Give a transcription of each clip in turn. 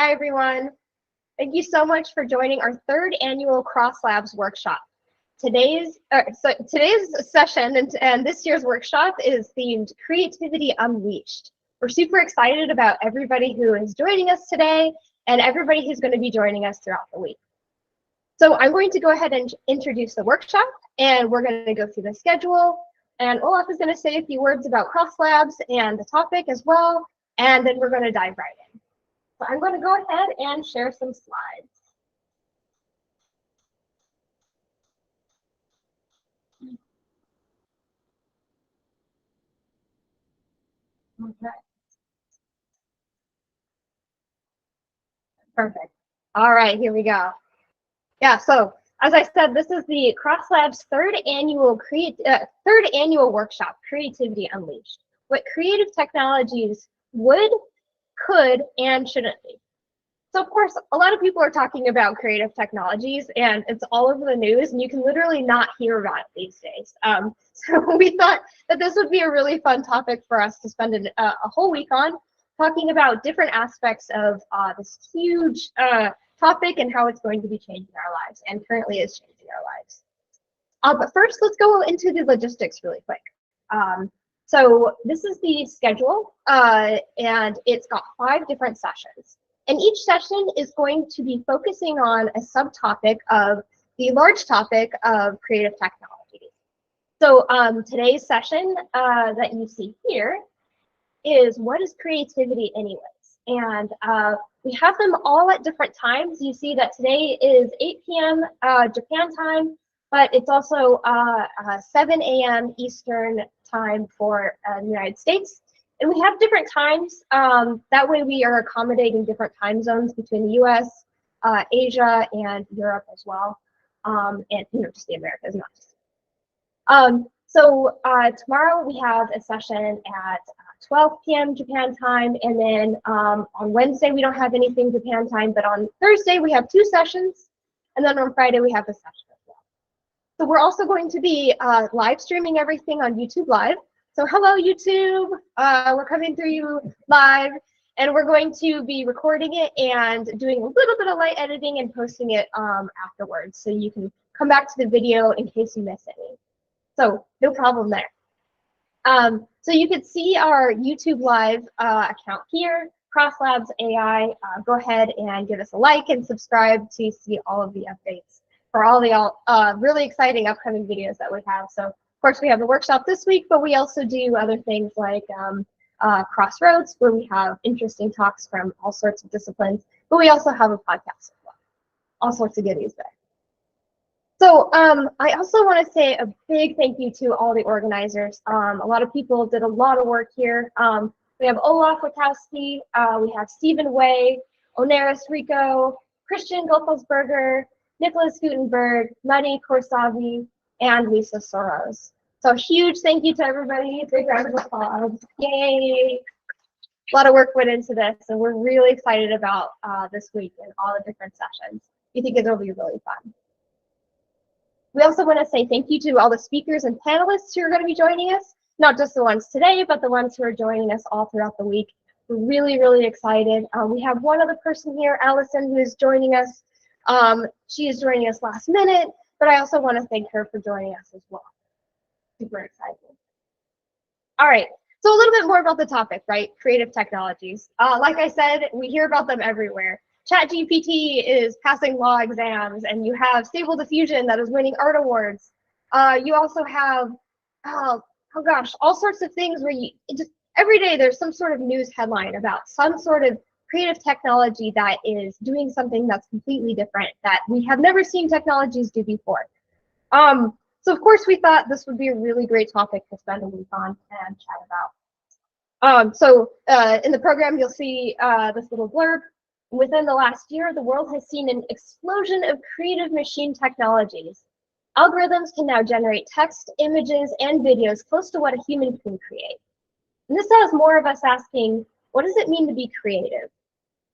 Hi, everyone. Thank you so much for joining our third annual Cross Labs workshop. Today's session and this year's workshop is themed Creativity Unleashed. We're super excited about everybody who is joining us today and everybody who's going to be joining us throughout the week. So I'm going to go ahead and introduce the workshop, and we're going to go through the schedule. And Olaf is going to say a few words about Cross Labs and the topic as well, and then we're going to dive right in. So I'm going to go ahead and share some slides. Okay. Perfect. All right, here we go. Yeah, so as I said, this is the Cross Labs third annual workshop, Creativity Unleashed. What creative technologies would, could, and shouldn't be. So of course, a lot of people are talking about creative technologies, and it's all over the news, and you can literally not hear about it these days. So we thought that this would be a really fun topic for us to spend a whole week on, talking about different aspects of this huge topic and how it's going to be changing our lives, and currently is changing our lives. But first, let's go into the logistics really quick. So this is the schedule, and it's got 5 different sessions. And each session is going to be focusing on a subtopic of the large topic of creative technologies. So today's session that you see here is what is creativity anyways? And we have them all at different times. You see that today is 8 p.m. Japan time, but it's also 7 a.m. Eastern time for the United States. And we have different times. That way we are accommodating different time zones between the US, Asia, and Europe as well. And just the Americas, not just. So tomorrow we have a session at 12 p.m. Japan time, and then on Wednesday we don't have anything Japan time, but on Thursday we have 2 sessions, and then on Friday we have a session as well. So we're also going to be live streaming everything on YouTube Live. So hello YouTube, we're coming through you live, and we're going to be recording it and doing a little bit of light editing and posting it afterwards, so you can come back to the video in case you miss any. So no problem there. So you can see our YouTube Live account here, Cross Labs AI. Go ahead and give us a like and subscribe to see all of the updates for all the really exciting upcoming videos that we have. So of course we have the workshop this week, but we also do other things like Crossroads, where we have interesting talks from all sorts of disciplines, but we also have a podcast as well. All sorts of goodies there. So I also want to say a big thank you to all the organizers. A lot of people did a lot of work here. We have Olaf Witkowski, we have Stephen Way, Oneris Rico, Christian Goldfelsberger, Nicholas Gutenberg, Mani Korsavi, and Lisa Soros. So huge thank you to everybody. Big round of applause. Yay! A lot of work went into this, and we're really excited about this week and all the different sessions. We think it'll be really fun. We also want to say thank you to all the speakers and panelists who are going to be joining us, not just the ones today, but the ones who are joining us all throughout the week. We're really, really excited. We have one other person here, Allison, who is joining us. She is joining us last minute, but I also want to thank her for joining us as well. Super exciting. All right, so a little bit more about the topic, right? Creative technologies. Like I said, we hear about them everywhere. ChatGPT is passing law exams, and you have Stable Diffusion that is winning art awards. You also have, oh gosh, all sorts of things where just every day there's some sort of news headline about some sort of creative technology that is doing something that's completely different that we have never seen technologies do before. So of course we thought this would be a really great topic to spend a week on and chat about. So in the program you'll see this little blurb. Within the last year, the world has seen an explosion of creative machine technologies. Algorithms can now generate text, images, and videos close to what a human can create. And this has more of us asking, what does it mean to be creative?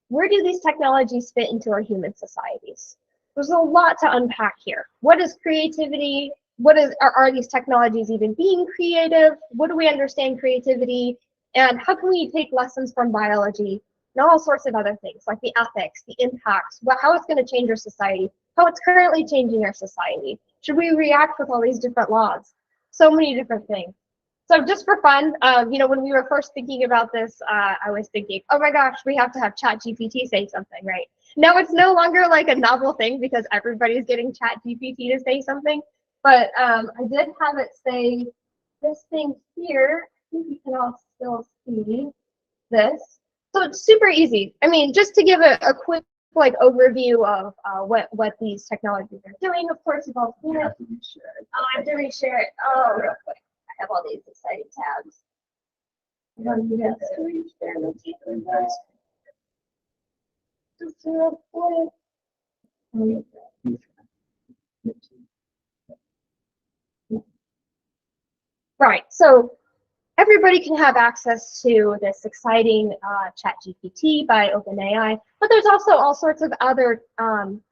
Where do these technologies fit into our human societies? There's a lot to unpack here. What is creativity? Are these technologies even being creative? What do we understand creativity? And how can we take lessons from biology and all sorts of other things like the ethics, the impacts, how it's going to change our society, how it's currently changing our society. Should we react with all these different laws? So many different things. So just for fun, you know, when we were first thinking about this, I was thinking, oh my gosh, we have to have ChatGPT say something, right? Now it's no longer like a novel thing because everybody's getting ChatGPT to say something. But I did have it say this thing here. I think you can all still see this. So it's super easy. I mean, just to give a quick like overview of what these technologies are doing. Of course, you've all seen it. Oh, I have to reshare it. Oh, real quick. I have all these exciting tabs. Just real quick. Right. So everybody can have access to this exciting ChatGPT by OpenAI, but there's also all sorts of other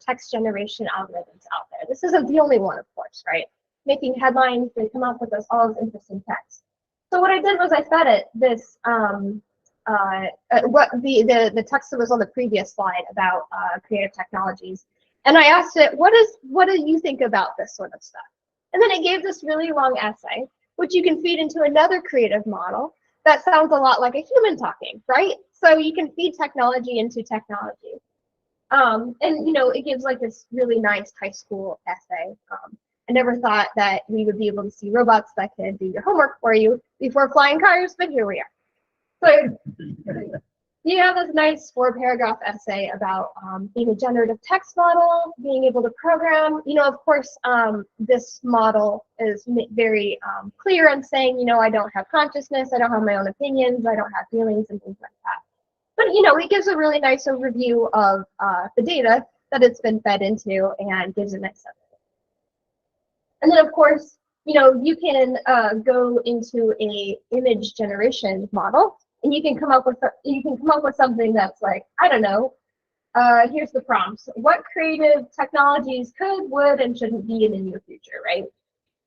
text generation algorithms out there. This isn't the only one, of course, right? Making headlines, they come up with this, all this interesting text. So what I did was I fed it this, what the text that was on the previous slide about creative technologies, and I asked it, what do you think about this sort of stuff? And then it gave this really long essay, which you can feed into another creative model that sounds a lot like a human talking, right? So you can feed technology into technology. And you know, it gives like this really nice high school essay. I never thought that we would be able to see robots that could do your homework for you before flying cars, but here we are. So you have this nice 4-paragraph essay about being a generative text model, being able to program. You know, of course, this model is very clear on saying, you know, I don't have consciousness, I don't have my own opinions, I don't have feelings and things like that. But, you know, it gives a really nice overview of the data that it's been fed into and gives a nice summary. And then, of course, you know, you can go into a image generation model, and you can come up with something that's like, I don't know, here's the prompts. What creative technologies could, would, and shouldn't be in the near future, right?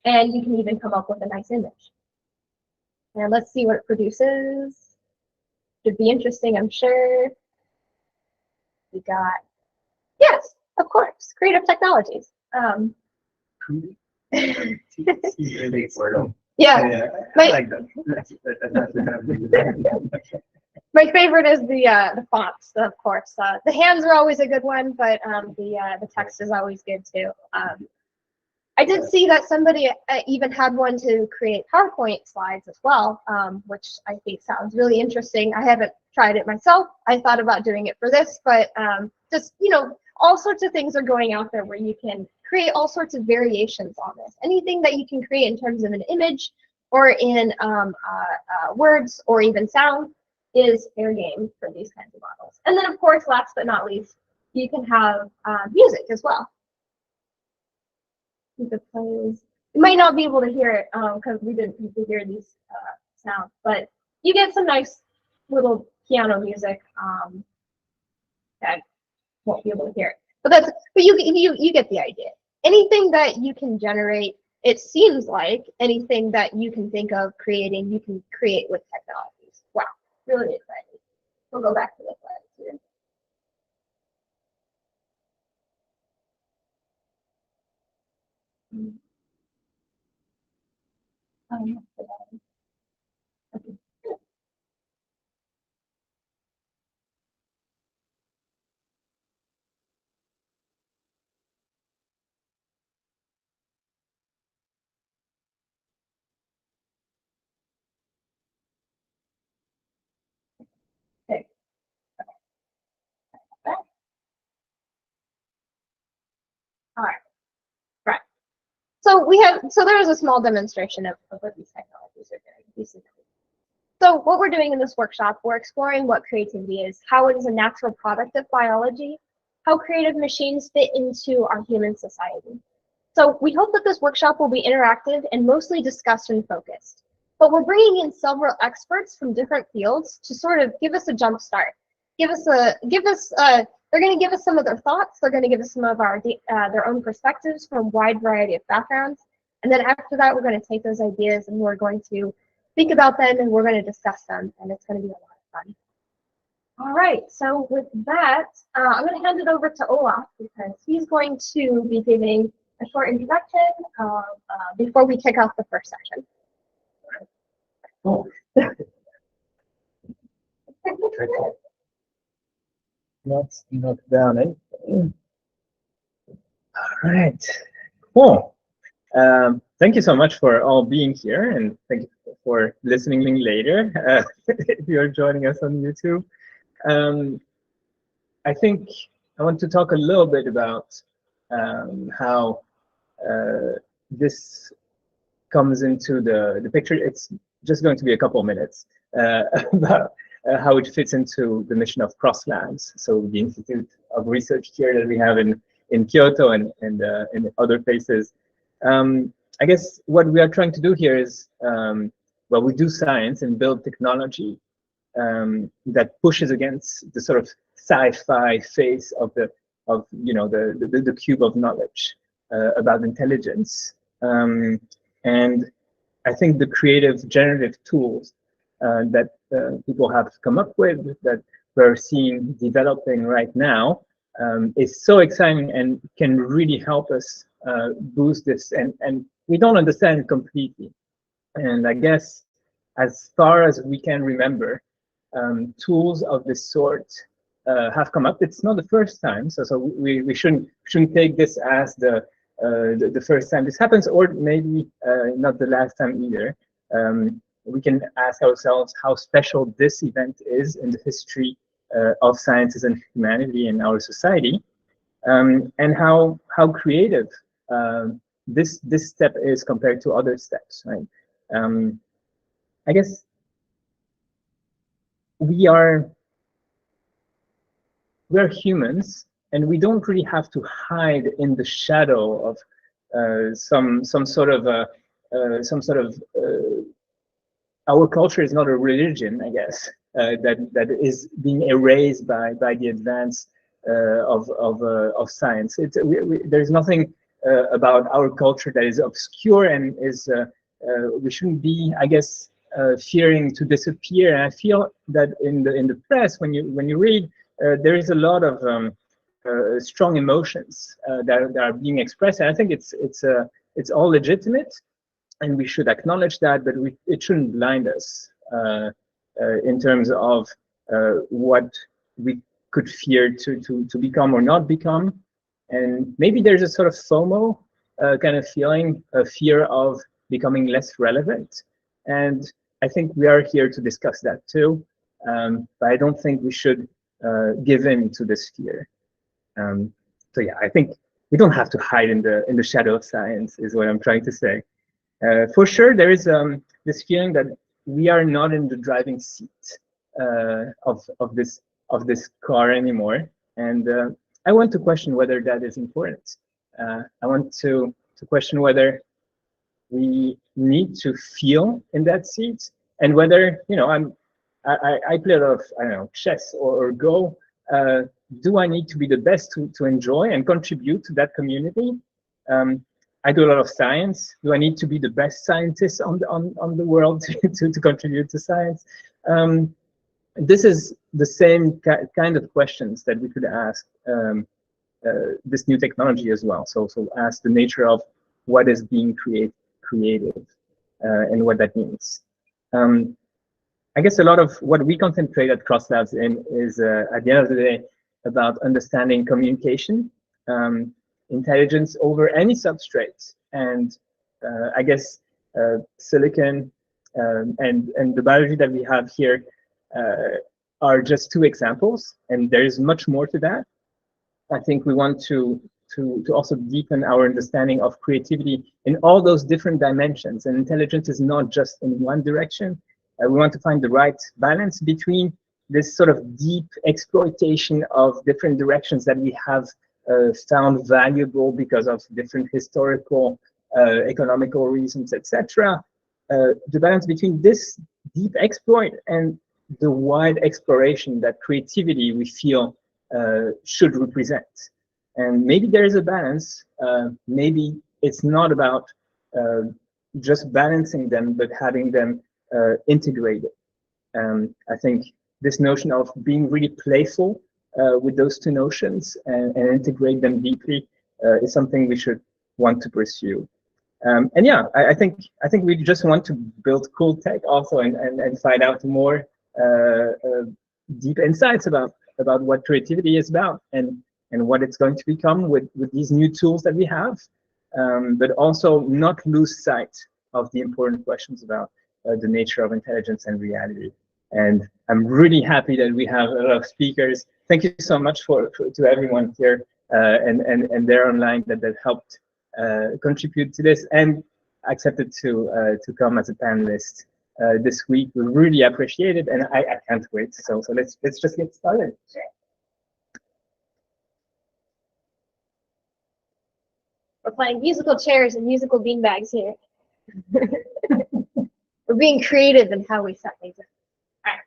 And you can even come up with a nice image. And let's see what it produces. Should be interesting, I'm sure. We got, yes, of course, creative technologies. Yeah, my favorite is the fonts, of course. The hands are always a good one, but the text is always good too. I did see that somebody even had one to create PowerPoint slides as well, which I think sounds really interesting. I haven't tried it myself. I thought about doing it for this, but just, you know, all sorts of things are going out there where you can create all sorts of variations on this. Anything that you can create in terms of an image or in words or even sound is fair game for these kinds of models. And then, of course, last but not least, you can have music as well. You might not be able to hear it because we didn't hear these sounds, but you get some nice little piano music. I won't be able to hear it, but you get the idea. Anything that you can generate, it seems like anything that you can think of creating, you can create with technologies. Wow, really exciting. We'll go back to the slides here. Okay. Okay. All right. Right. So there is a small demonstration of what these technologies are doing. So what we're doing in this workshop, we're exploring what creativity is, how it is a natural product of biology, how creative machines fit into our human society. So we hope that this workshop will be interactive and mostly discussed and focused. But we're bringing in several experts from different fields to sort of give us a jump start. They're going to give us some of their thoughts. They're going to give us some of their own perspectives from a wide variety of backgrounds. And then after that, we're going to take those ideas and we're going to think about them and we're going to discuss them. And it's going to be a lot of fun. All right, so with that, I'm going to hand it over to Olaf because he's going to be giving a short introduction before we kick off the first section. Oh. Not down anything. All right. Cool. Thank you so much for all being here, and thank you for listening later if you're joining us on YouTube. I think I want to talk a little bit about how this comes into the picture. It's just going to be a couple of minutes about how it fits into the mission of Cross Labs, so the Institute of Research here that we have in Kyoto and in other places. I guess what we are trying to do here is, well, we do science and build technology that pushes against the sort of sci-fi face of the cube of knowledge about intelligence. And I think the creative generative tools that people have come up with, that we're seeing developing right now, is so exciting and can really help us boost this. And we don't understand it completely. And I guess as far as we can remember, tools of this sort have come up. It's not the first time, so we shouldn't take this as the first time this happens, or maybe not the last time either. We can ask ourselves how special this event is in the history of sciences and humanity in our society, and how creative this step is compared to other steps. Right? I guess we're humans, and we don't really have to hide in the shadow of some sort of our culture is not a religion, I guess, that is being erased by the advance of science. There's nothing about our culture that is obscure and is we shouldn't be, I guess, fearing to disappear. And I feel that in the press, when you read, there is a lot of strong emotions that are being expressed, and I think it's all legitimate, and we should acknowledge that, but it shouldn't blind us in terms of what we could fear to become or not become. And maybe there's a sort of FOMO kind of feeling, a fear of becoming less relevant. And I think we are here to discuss that too. But I don't think we should give in to this fear. So yeah, I think we don't have to hide in the shadow of science, is what I'm trying to say. For sure, there is this feeling that we are not in the driving seat of this car anymore, and I want to question whether that is important. I want to question whether we need to feel in that seat, and whether, you know, I play a lot of, I don't know, chess or Go. Do I need to be the best to enjoy and contribute to that community? I do a lot of science. Do I need to be the best scientist on the world to contribute to science? This is the same kind of questions that we could ask this new technology as well. So ask the nature of what is being creative and what that means. I guess a lot of what we concentrate at Cross Labs in is, at the end of the day, about understanding communication, intelligence over any substrate. And I guess silicon and the biology that we have here are just two examples, and there is much more to that. I think we want to also deepen our understanding of creativity in all those different dimensions, and intelligence is not just in one direction. We want to find the right balance between this sort of deep exploitation of different directions that we have found valuable because of different historical, economical reasons, etc. The balance between this deep exploit and the wide exploration that creativity, we feel, should represent. And maybe there is a balance. Maybe it's not about just balancing them, but having them integrated. I think this notion of being really playful with those two notions and integrate them deeply is something we should want to pursue. And yeah, I think we just want to build cool tech also and find out more deep insights about what creativity is about and what it's going to become with these new tools that we have, but also not lose sight of the important questions about the nature of intelligence and reality. And I'm really happy that we have a lot of speakers. Thank you so much to everyone here and there online that helped contribute to this and accepted to come as a panelist this week. We really appreciate it, and I can't wait. So let's just get started. We're playing musical chairs and musical beanbags here. We're being creative in how we set things up. All right.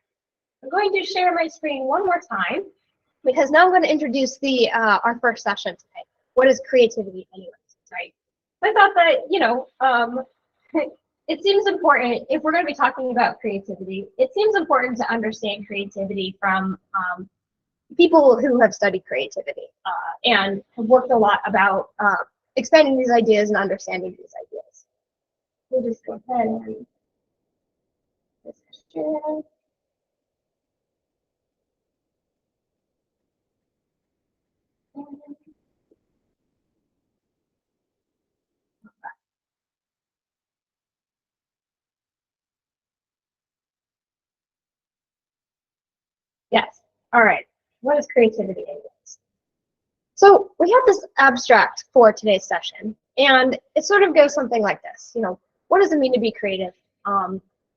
I'm going to share my screen one more time because now I'm going to introduce our first session today. What is creativity anyways, right? I thought that, it seems important, if we're going to be talking about creativity, it seems important to understand creativity from people who have studied creativity and have worked a lot about expanding these ideas and understanding these ideas. We'll just go ahead and share. Yes. All right. What is creativity anyways? So we have this abstract for today's session, and it sort of goes something like this. What does it mean to be creative?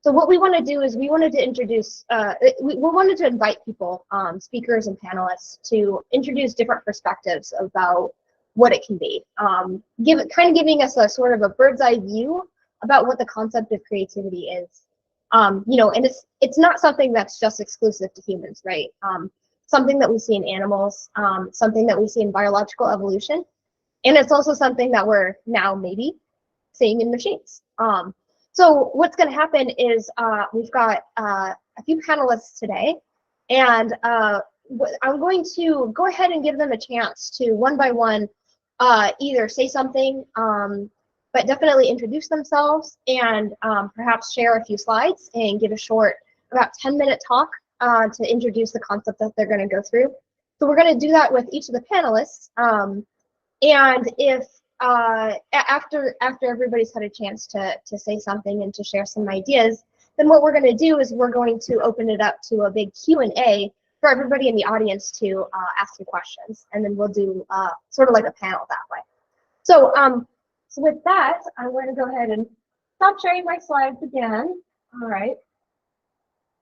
So what we want to do is we wanted to introduce, we wanted to invite people, speakers and panelists, to introduce different perspectives about what it can be. Kind of giving us a sort of a bird's eye view about what the concept of creativity is. And it's not something that's just exclusive to humans, right? Something that we see in animals, something that we see in biological evolution, and it's also something that we're now maybe seeing in machines. So what's going to happen is we've got a few panelists today, and I'm going to go ahead and give them a chance to one by one either say something, but definitely introduce themselves and perhaps share a few slides and give a short, about 10-minute talk to introduce the concept that they're going to go through. So we're going to do that with each of the panelists. And if after everybody's had a chance to say something and to share some ideas, then what we're going to do is we're going to open it up to a big Q&A for everybody in the audience to ask some questions, and then we'll do sort of like a panel that way. So, so with that, I'm going to go ahead and stop sharing my slides again. All right.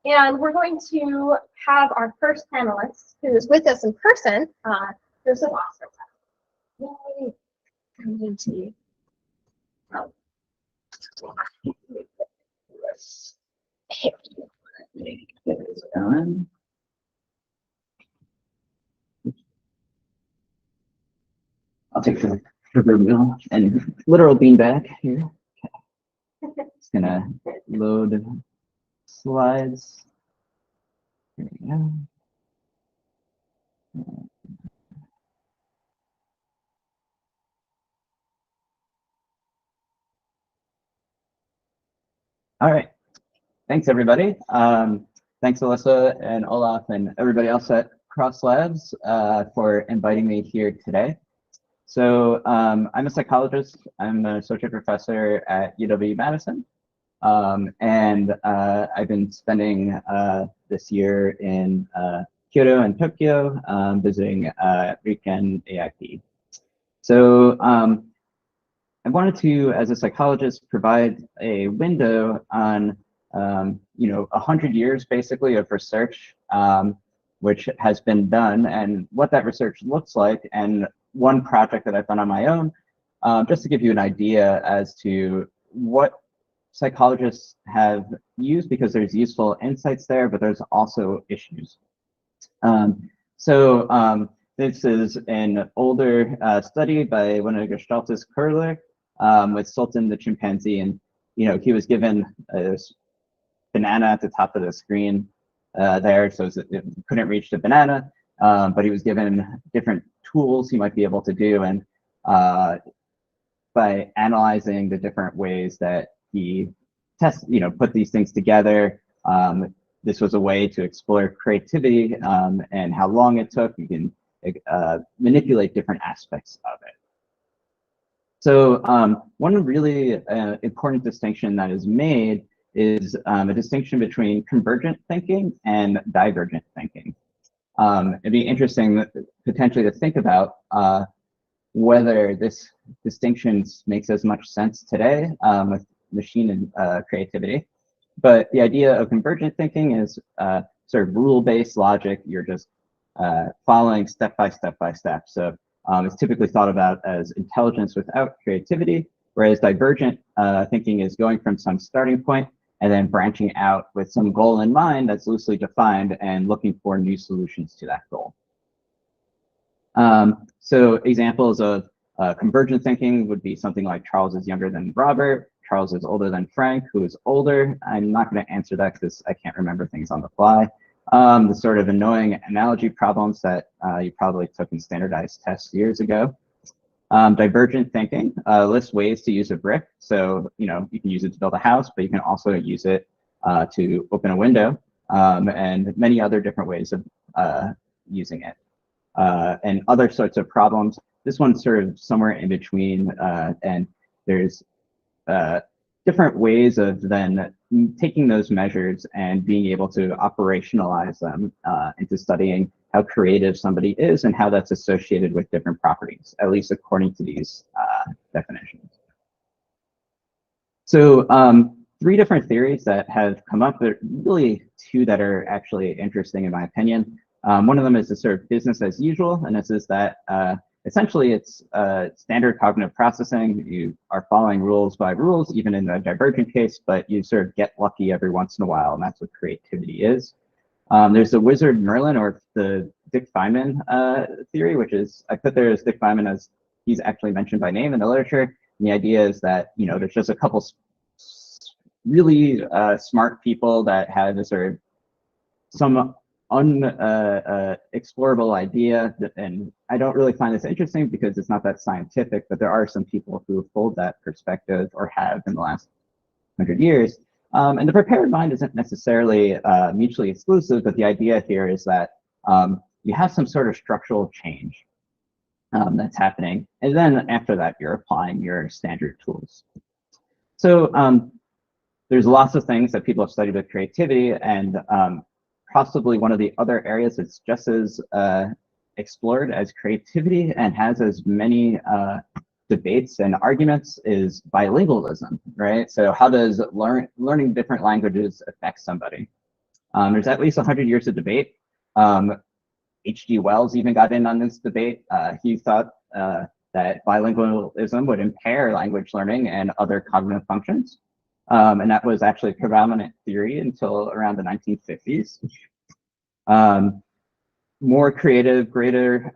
And we're going to have our first panelist, who is with us in person, Joseph Oster. Yay. I'm going to I'll take the proverbial and literal beanbag here. Just gonna load slides. Here we go. All right. Thanks, everybody. Thanks, Alyssa and Olaf and everybody else at Cross Labs for inviting me here today. So I'm a psychologist. I'm an associate professor at UW-Madison. And I've been spending this year in Kyoto and Tokyo visiting Riken AIP. So I wanted to, as a psychologist, provide a window on 100 years basically of research which has been done and what that research looks like, and one project that I've done on my own, just to give you an idea as to what psychologists have used, because there's useful insights there, but there's also issues. This is an older study by one of the Gestaltists, Curler, with Sultan the chimpanzee, and he was given a banana at the top of the screen, there, so it couldn't reach the banana, but he was given different tools he might be able to do, and by analyzing the different ways that he put these things together, this was a way to explore creativity and how long it took. You can manipulate different aspects of it. So one really important distinction that is made is a distinction between convergent thinking and divergent thinking. It'd be interesting potentially to think about whether this distinction makes as much sense today with machine and creativity. But the idea of convergent thinking is sort of rule-based logic. You're just following step by step by step. So it's typically thought about as intelligence without creativity, whereas divergent thinking is going from some starting point and then branching out with some goal in mind that's loosely defined and looking for new solutions to that goal. So examples of convergent thinking would be something like Charles is younger than Robert, Charles is older than Frank, who is older. I'm not going to answer that because I can't remember things on the fly. The sort of annoying analogy problems that you probably took in standardized tests years ago. Divergent thinking lists ways to use a brick. So, you can use it to build a house, but you can also use it to open a window and many other different ways of using it. And other sorts of problems. This one's sort of somewhere in between, and there's different ways of then taking those measures and being able to operationalize them into studying how creative somebody is and how that's associated with different properties, at least according to these definitions. So three different theories that have come up, but really two that are actually interesting in my opinion. One of them is the sort of business as usual, and this is that essentially it's standard cognitive processing. You are following rules by rules, even in the divergent case, but you sort of get lucky every once in a while, and that's what creativity is. There's the wizard Merlin, or the Dick Feynman theory, which is, I put there as Dick Feynman as he's actually mentioned by name in the literature. And the idea is that, there's just a couple really smart people that have a sort of some unexplorable idea, and I don't really find this interesting because it's not that scientific, but there are some people who hold that perspective or have in the last 100 years. And the prepared mind isn't necessarily mutually exclusive, but the idea here is that you have some sort of structural change that's happening, and then after that you're applying your standard tools. So there's lots of things that people have studied with creativity, and possibly one of the other areas that's just as explored as creativity and has as many debates and arguments is bilingualism, right? So how does learning different languages affect somebody? There's at least 100 years of debate. H.G. Wells even got in on this debate. He thought that bilingualism would impair language learning and other cognitive functions. And that was actually a predominant theory until around the 1950s. More creative, greater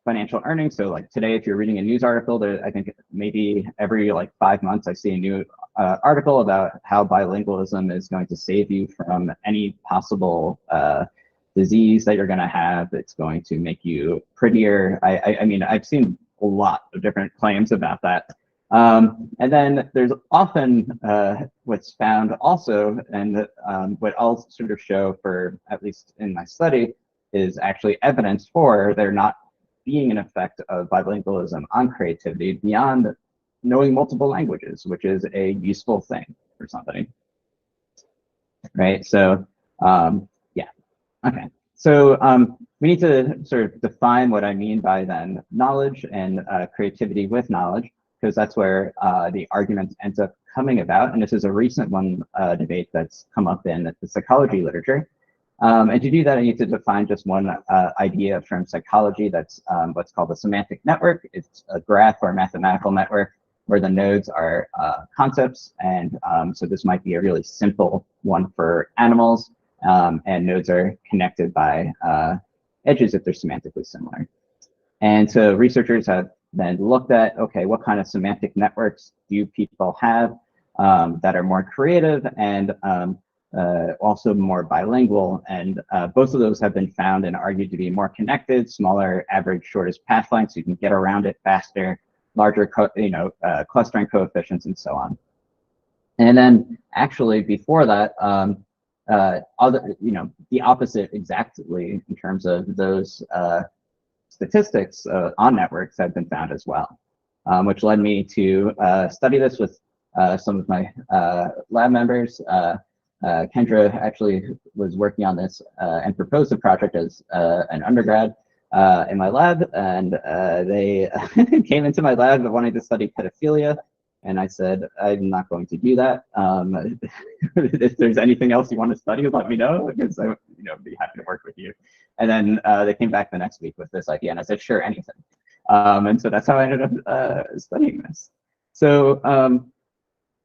financial earnings. So like today, if you're reading a news article, I think maybe every 5 months I see a new article about how bilingualism is going to save you from any possible disease that you're going to have. It's going to make you prettier. I mean, I've seen a lot of different claims about that. And then there's often what's found also, and what I'll sort of show for, at least in my study, is actually evidence for there not being an effect of bilingualism on creativity beyond knowing multiple languages, which is a useful thing for somebody. Right, so yeah, okay. So we need to sort of define what I mean by then knowledge and creativity with knowledge, because that's where the argument ends up coming about. And this is a recent one debate that's come up in the psychology literature. And to do that, I need to define just one idea from psychology that's what's called a semantic network. It's a graph or mathematical network where the nodes are concepts. And so this might be a really simple one for animals. And nodes are connected by edges if they're semantically similar. And so researchers have then looked at, okay, what kind of semantic networks do people have that are more creative, and also more bilingual, and both of those have been found and argued to be more connected, smaller average shortest path lengths, so you can get around it faster, larger clustering coefficients, and so on. And then actually before that, the opposite exactly in terms of those statistics on networks have been found as well, which led me to study this with some of my lab members. Kendra actually was working on this and proposed the project as an undergrad in my lab, and they came into my lab wanting to study pedophilia. And I said, I'm not going to do that. If there's anything else you want to study, let me know, because I would be happy to work with you. And then they came back the next week with this idea, and I said, sure, anything. And so that's how I ended up studying this. So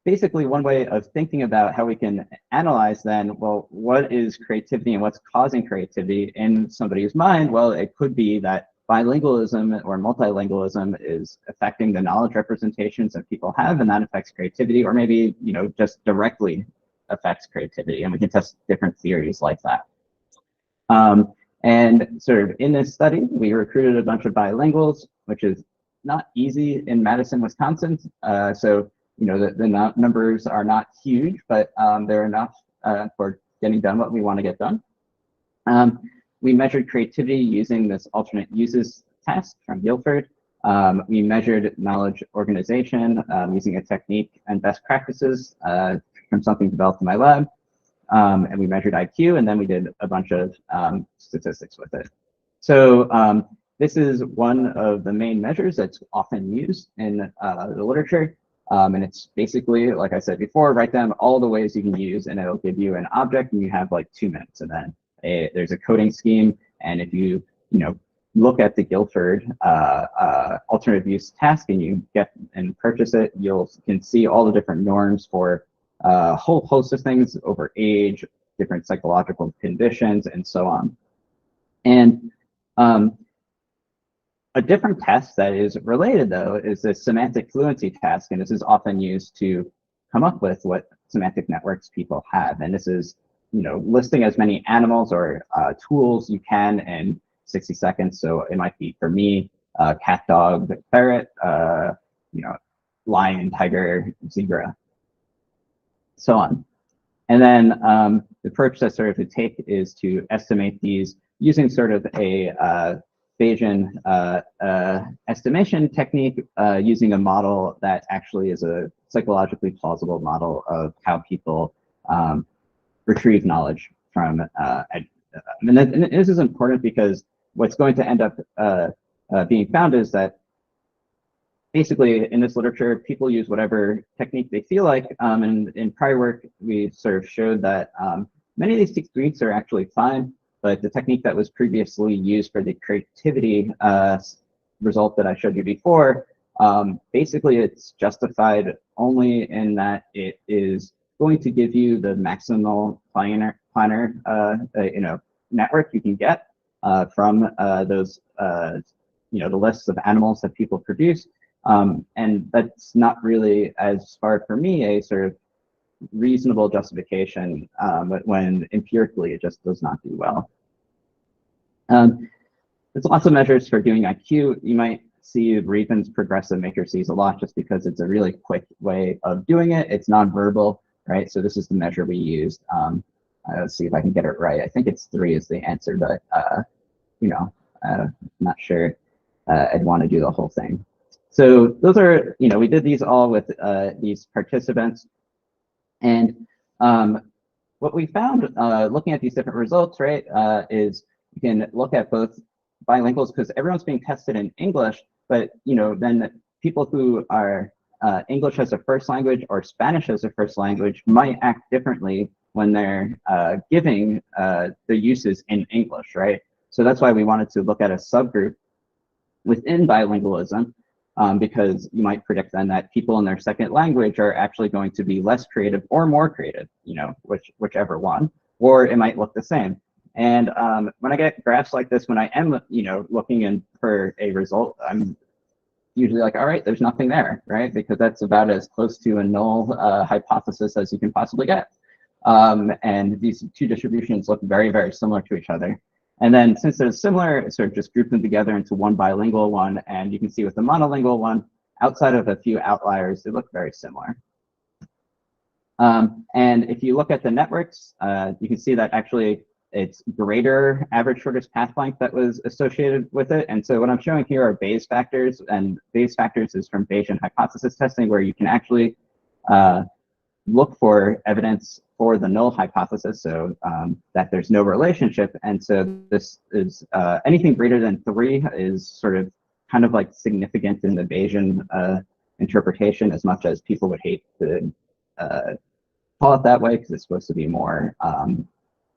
basically, one way of thinking about how we can analyze then, well, what is creativity and what's causing creativity in somebody's mind? Well, it could be that bilingualism or multilingualism is affecting the knowledge representations that people have, and that affects creativity, or maybe just directly affects creativity, and we can test different theories like that. And sort of in this study, we recruited a bunch of bilinguals, which is not easy in Madison, Wisconsin. So the numbers are not huge, but they're enough for getting done what we want to get done. We measured creativity using this alternate uses test from Guilford. We measured knowledge organization using a technique and best practices from something developed in my lab. And we measured IQ, and then we did a bunch of statistics with it. So this is one of the main measures that's often used in the literature. And it's basically, like I said before, write down all the ways you can use, and it'll give you an object, and you have like 2 minutes. And then there's a coding scheme, and if you look at the Guilford alternative use task and you get and purchase it, you can see all the different norms for a whole host of things over age, different psychological conditions, and so on. And a different test that is related, though, is the semantic fluency task, and this is often used to come up with what semantic networks people have. And this is listing as many animals or tools you can in 60 seconds. So it might be, for me, cat, dog, ferret, lion, tiger, zebra, so on. And then the approach that sort of we take is to estimate these using sort of a Bayesian estimation technique, using a model that actually is a psychologically plausible model of how people retrieve knowledge from, and this is important because what's going to end up being found is that basically in this literature, people use whatever technique they feel like. And in prior work, we sort of showed that many of these techniques are actually fine, but the technique that was previously used for the creativity result that I showed you before, basically it's justified only in that it is going to give you the maximal planar network you can get from those the lists of animals that people produce, and that's not really, as far for me, a sort of reasonable justification, but when empirically it just does not do well. There's lots of measures for doing IQ. You might see Reapon's progressive matrices a lot just because it's a really quick way of doing it. It's nonverbal, right? So this is the measure we used. Let's see if I can get it right. I think it's 3 is the answer, but I'm not sure I'd want to do the whole thing. So those are, we did these all with these participants. And what we found looking at these different results, right, is you can look at both bilinguals, because everyone's being tested in English, but then people who are English as a first language or Spanish as a first language might act differently when they're giving the uses in English, right? So that's why we wanted to look at a subgroup within bilingualism, because you might predict then that people in their second language are actually going to be less creative or more creative, whichever one, or it might look the same. And when I get graphs like this, when I am, looking in for a result, I'm usually like, all right, there's nothing there, right? Because that's about as close to a null hypothesis as you can possibly get. And these two distributions look very, very similar to each other. And then since they're similar, it sort of just group them together into one bilingual one. And you can see with the monolingual one, outside of a few outliers, they look very similar. And if you look at the networks, you can see that actually it's greater average shortest path length that was associated with it. And so what I'm showing here are Bayes factors, and Bayes factors is from Bayesian hypothesis testing, where you can actually look for evidence for the null hypothesis, so that there's no relationship. And so this is anything greater than 3 is sort of kind of like significant in the Bayesian interpretation, as much as people would hate to call it that way, because it's supposed to be more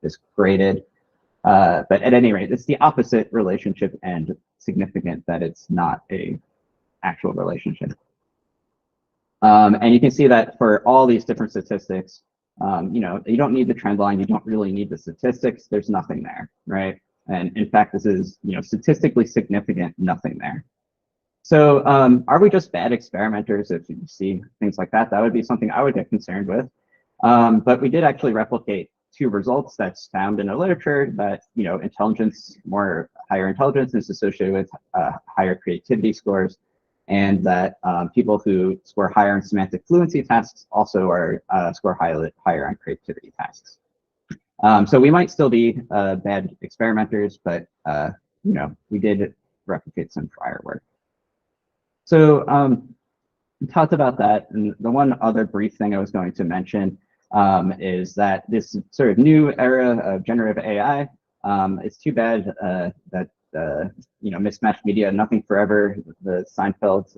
just graded. But at any rate, it's the opposite relationship and significant that it's not a actual relationship. And you can see that for all these different statistics, you know, you don't need the trend line, you don't really need the statistics, there's nothing there, right? And in fact, this is, you know, statistically significant, nothing there. So are we just bad experimenters if you see things like that? That would be something I would get concerned with. But we did actually replicate 2 results that's found in the literature, that, you know, intelligence, higher intelligence is associated with higher creativity scores, and that people who score higher in semantic fluency tasks also are score higher on creativity tasks. So we might still be bad experimenters, but you know, we did replicate some prior work. So we talked about that, and the one other brief thing I was going to mention is that this sort of new era of generative AI, it's too bad that you know, mismatched media, nothing forever, the Seinfeld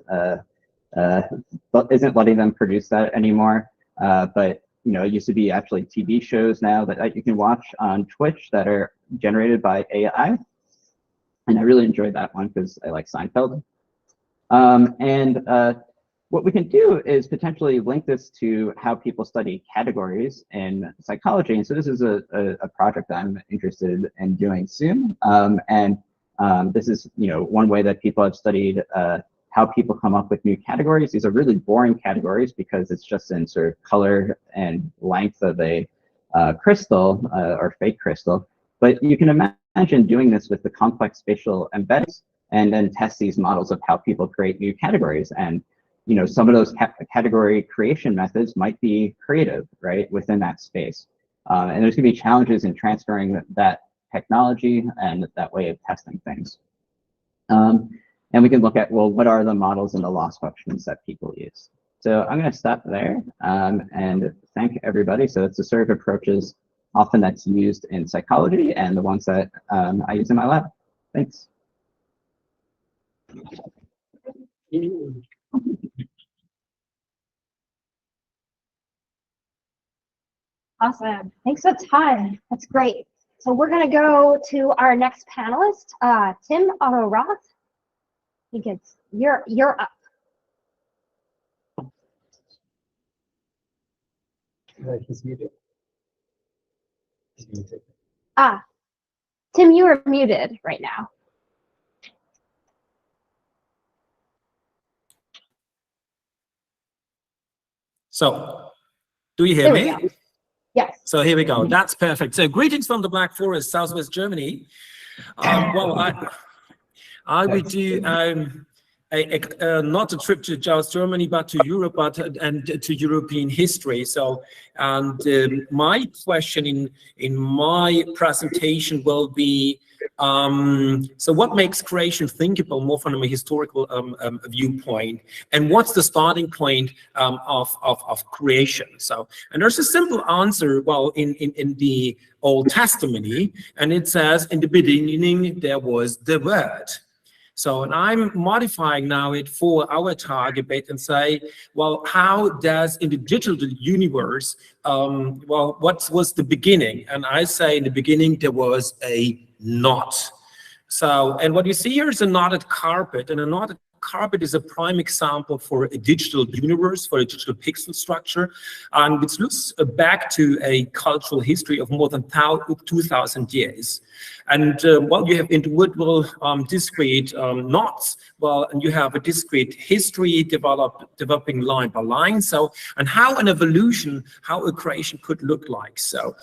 isn't letting them produce that anymore. But you know, it used to be actually TV shows now that you can watch on Twitch that are generated by AI, and I really enjoyed that one because I like Seinfeld. What we can do is potentially link this to how people study categories in psychology. And so this is a project I'm interested in doing soon. This is, you know, one way that people have studied how people come up with new categories. These are really boring categories because it's just in sort of color and length of a crystal or fake crystal. But you can imagine doing this with the complex spatial embeddings and then test these models of how people create new categories. And you know, some of those category creation methods might be creative, right, within that space. And there's going to be challenges in transferring that technology and that way of testing things. And we can look at, well, what are the models and the loss functions that people use? So I'm going to stop there and thank everybody. So it's the sort of approaches often that's used in psychology and the ones that I use in my lab. Thanks. Awesome. Thanks a ton. That's great. So we're going to go to our next panelist, Tim Otto Roth. I think it's you're up. He's muted. He's muted. Tim, you are muted right now. So, do you hear me? Go. Yes. So here we go. That's perfect. So greetings from the Black Forest, Southwest Germany. Well, I would do not a trip to just Germany, but to Europe, and to European history. So, and my question in my presentation will be, so what makes creation thinkable more from a historical viewpoint, and what's the starting point of creation? So, and there's a simple answer, well, in the Old Testament, and it says, in the beginning there was the Word. So, and I'm modifying now it for our target bit and say, well, how does in the digital universe, well, what was the beginning? And I say in the beginning there was a not. So, and what you see here is a knotted carpet, and a knotted carpet is a prime example for a digital universe, for a digital pixel structure, and which looks back to a cultural history of more than 2,000 years. And well, you have individual discrete knots. Well, and you have a discrete history developing line by line. So, and how an evolution, how a creation could look like. So,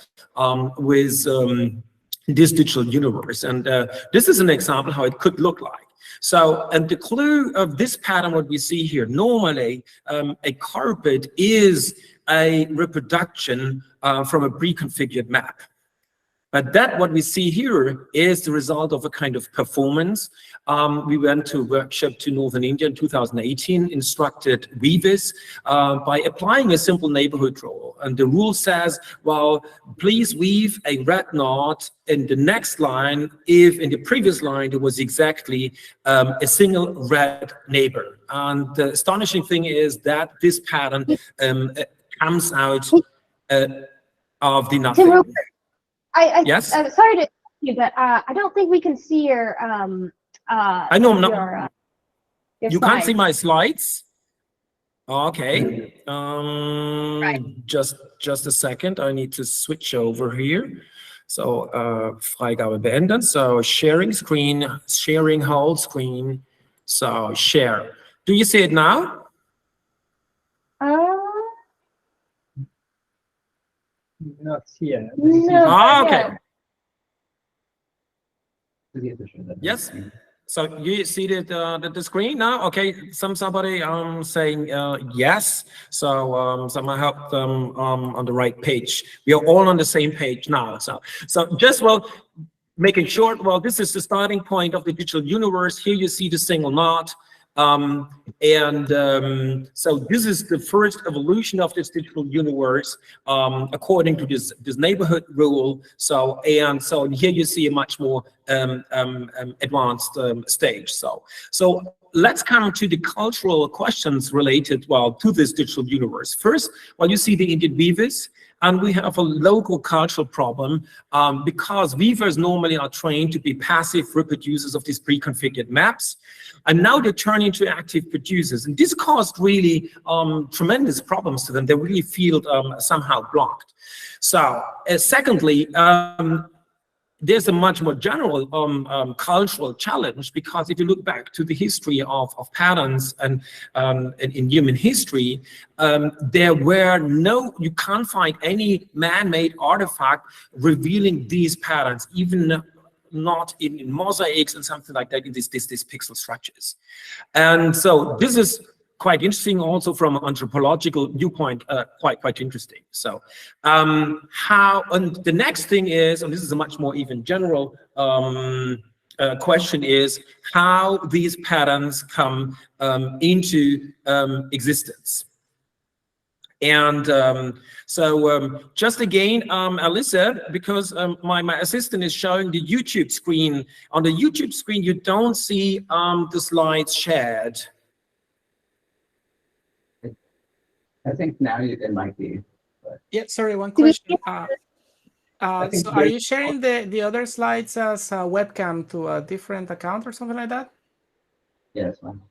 with this digital universe, and this is an example how it could look like. So, and the clue of this pattern, what we see here, normally a carpet is a reproduction from a pre-configured map. But that what we see here is the result of a kind of performance. We went to a workshop to Northern India in 2018, instructed weavers by applying a simple neighborhood rule. And the rule says, well, please weave a red knot in the next line if in the previous line there was exactly a single red neighbor. And the astonishing thing is that this pattern comes out of the nothing. Yes. Sorry to interrupt you, but I don't think we can see your. I know I'm not. Your you slides. can't see my slides. Okay. Right. Just a second. I need to switch over here. So Freigabe beenden. So sharing screen, sharing whole screen. So share. Do you see it now? Not here. No. Okay. Yes. So you see the screen now? Okay. Somebody saying yes. So someone help them on the right page. We are all on the same page now. So just well, making short. Well, this is the starting point of the digital universe. Here you see the single knot. So this is the first evolution of this digital universe according to this neighborhood rule. So here you see a much more advanced stage. So let's come to the cultural questions related to this digital universe. First, you see the Indian weavers. And we have a local cultural problem because weavers normally are trained to be passive reproducers of these pre-configured maps. And now they turn into active producers. And this caused really tremendous problems to them. They really feel somehow blocked. So secondly, there's a much more general cultural challenge, because if you look back to the history of patterns and in human history, you can't find any man-made artifact revealing these patterns, even not in mosaics and something like that, in these pixel structures. And so this is quite interesting also from an anthropological viewpoint, quite interesting. So and the next thing is, and this is a much more even general question, is how these patterns come into existence. And just again, Alyssa, because my assistant is showing the YouTube screen. On the YouTube screen, you don't see the slides shared. I think now it might be. But... Yeah, sorry, one question. So are you sharing the other slides as a webcam to a different account or something like that? Yes, ma'am.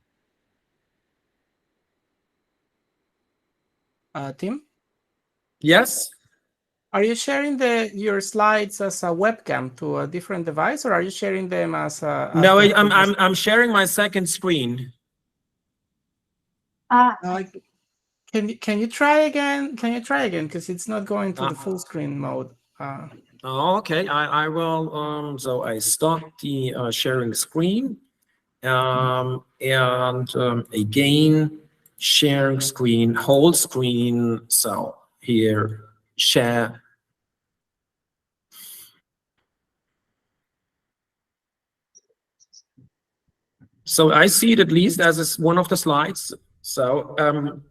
Tim? Yes. Are you sharing your slides as a webcam to a different device, or are you sharing them as a? No, I'm sharing my second screen. Can you try again? Can you try again? Because it's not going to the full screen mode. Okay, I will. So I start the sharing screen, and again, sharing screen, whole screen. So here, share. So I see it at least as one of the slides. So, does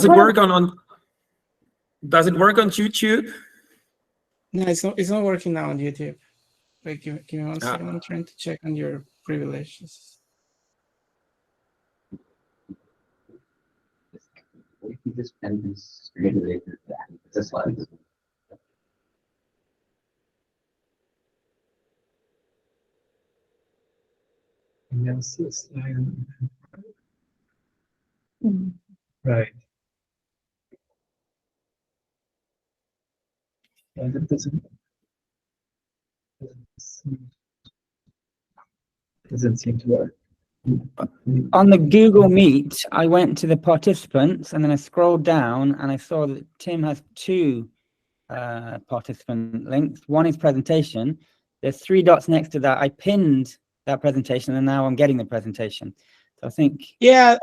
it work on YouTube? No, it's not working now on YouTube. Wait, give me 1 second. I'm trying to check on your privileges. We can just end this screen later. It's a slide. now see a slide. Right. And it doesn't seem to work. On the Google Meet, I went to the participants and then I scrolled down and I saw that Tim has two participant links. One is presentation. There's 3 dots next to that. I pinned that presentation and now I'm getting the presentation. So I think. Yeah,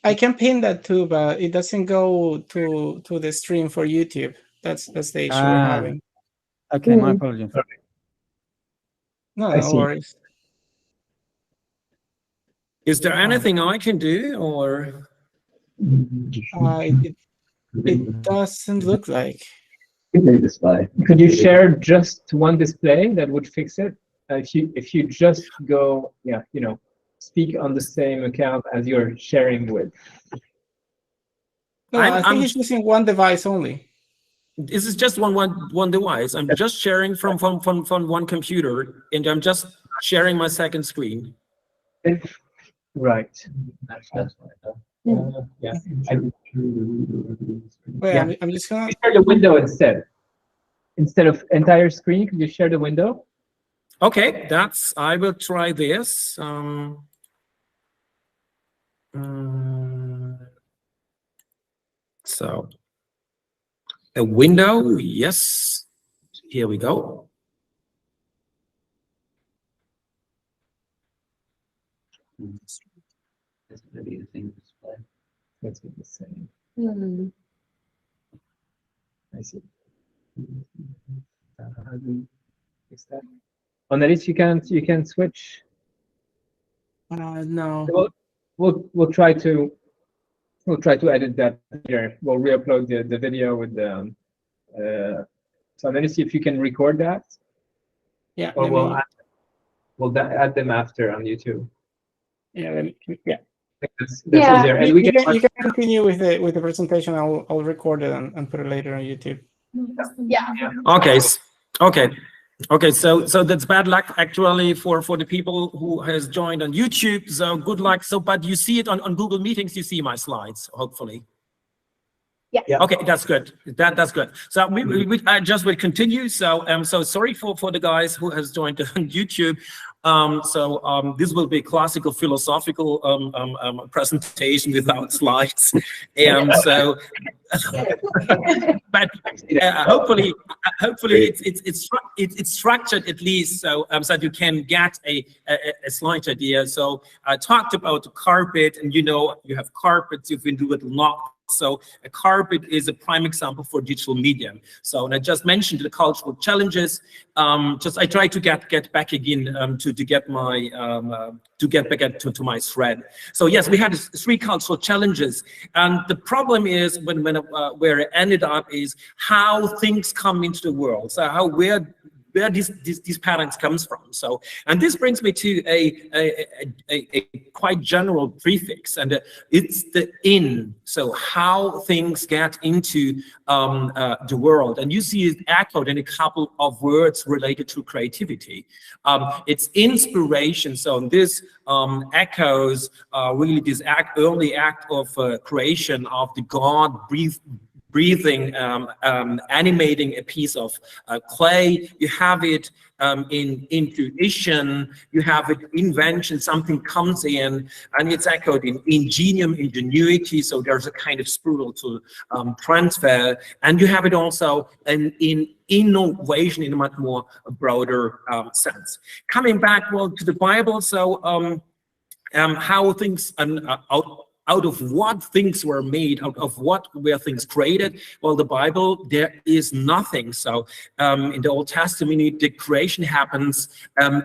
I can pin that too, but it doesn't go to the stream for YouTube. That's the issue we're having. Okay, my apologies. No, I no see. worries. Is there anything I can do, or? It doesn't look like. Could you share just one display that would fix it? If you just go, speak on the same account as you're sharing with. No, I think he's using one device only. This is just one device. I'm just sharing from one computer, and I'm just sharing my second screen. Right. Wait, I'm just gonna share the window instead of entire screen. Could you share the window? Okay, I will try this. So a window, yes. Here we go. This is the same display. That's the same. I see. How do we fix that? On at least you can switch. no. We'll try to edit that here. We'll re-upload the video with the. So let me see if you can record that. Yeah. Or we'll add them after on YouTube. Yeah. Yeah. That's easier. And you can continue with the presentation. I'll record it and put it later on YouTube. Yeah. Okay. So that's bad luck actually for the people who has joined on YouTube. So good luck. So, but you see it on Google Meetings. You see my slides, hopefully. Yeah. Okay, that's good. That's good. So I just will continue. So so sorry for the guys who has joined on YouTube. This will be a classical philosophical presentation without slides, and so but hopefully it's structured at least so that you can get a slight idea. So I talked about the carpet, and you have carpets, you can do it not. So a carpet is a prime example for digital media. So, and I just mentioned the cultural challenges. I try to get back again to get my to my thread. So yes, we had 3 cultural challenges, and the problem is where it ended up is how things come into the world. So where these patterns comes from. So, and this brings me to a quite general prefix, and it's the in. So how things get into the world, and you see it echoed in a couple of words related to creativity. It's inspiration. So this echoes really this early act of creation of the God breathing, animating a piece of clay. You have it in intuition, you have it invention, something comes in, and it's echoed in ingenuity, so there's a kind of spiritual transfer, and you have it also in innovation in a much more broader sense. Coming back to the Bible, so how things out of what things were made, out of what were things created? Well, the Bible, there is nothing. So in the Old Testament, the creation happens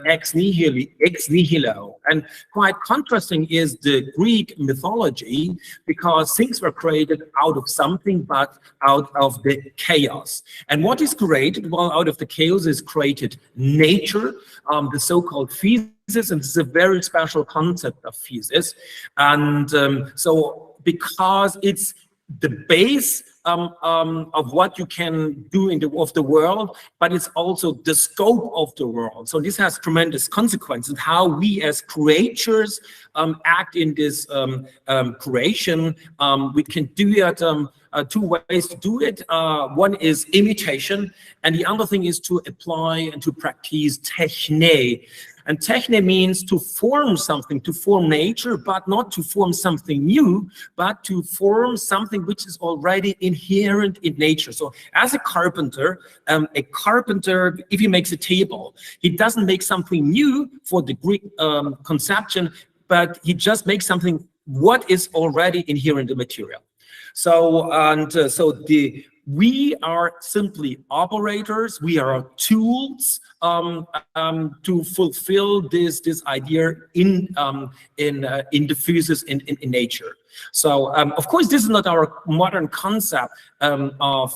ex nihilo. And quite contrasting is the Greek mythology, because things were created out of something, but out of the chaos. And what is created? Well, out of the chaos is created nature, the so-called physis, and this is a very special concept of physis. And so because it's the base of what you can do in the world, but it's also the scope of the world. So this has tremendous consequences how we as creators act in this creation. We can do it two ways to do it. One is imitation, and the other thing is to apply and to practice techne. And techne means to form something, to form nature, but not to form something new, but to form something which is already inherent in nature. So as a carpenter, if he makes a table, he doesn't make something new for the Greek conception, but he just makes something what is already inherent in material. So, we are simply operators. We are tools to fulfill this idea in the physics in nature. So of course this is not our modern concept of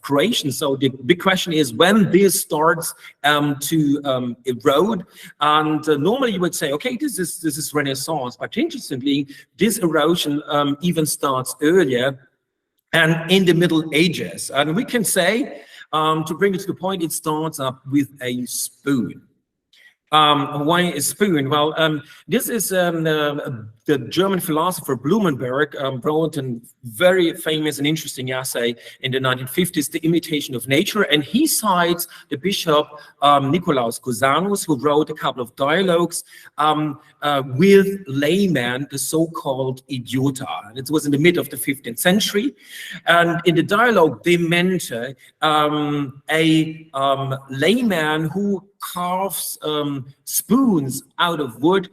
creation. So the big question is when this starts to erode. And normally you would say, okay, this is Renaissance, but interestingly, this erosion even starts earlier and in the Middle Ages. And we can say, to bring it to the point, it starts up with a spoon. Why a spoon? Well, this is the German philosopher Blumenberg wrote a very famous and interesting essay in the 1950s, The Imitation of Nature, and he cites the bishop Nicolaus Cusanus, who wrote a couple of dialogues with laymen, the so-called idiota. And it was in the mid of the 15th century, and in the dialogue they meant a layman who carves spoons out of wood,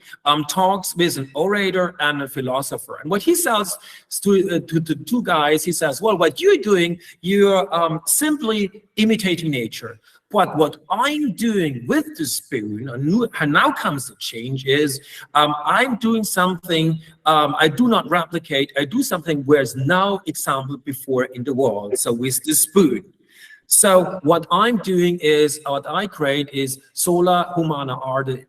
talks with an orator and a philosopher. And what he says to the two guys, he says, well, what you're doing, you're simply imitating nature. But what I'm doing with the spoon, and now comes the change, is I'm doing something I do not replicate. I do something where there's no example before in the world. So with the spoon. So what I'm doing is, what I create is sola humana arte.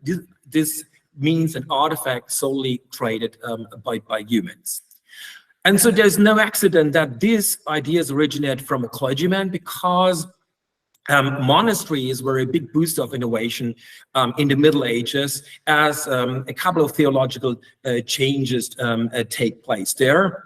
This means an artifact solely created by humans. And so there's no accident that these ideas originate from a clergyman, because monasteries were a big boost of innovation in the Middle Ages as a couple of theological changes take place there.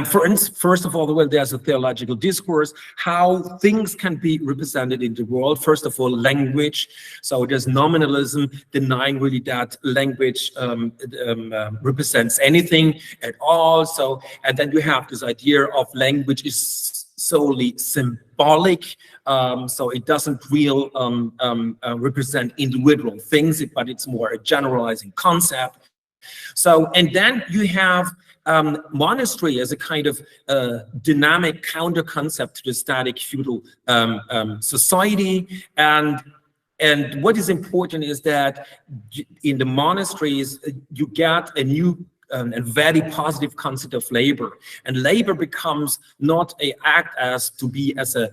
First of all, well, there's a theological discourse, how things can be represented in the world. First of all, language. So there's nominalism, denying really that language represents anything at all. So, and then we have this idea of language is solely symbolic. So it doesn't really represent individual things, but it's more a generalizing concept. So, and then you have monastery as a kind of dynamic counter concept to the static feudal society. And what is important is that in the monasteries you get a new and very positive concept of labor, and labor becomes not a act as to be as a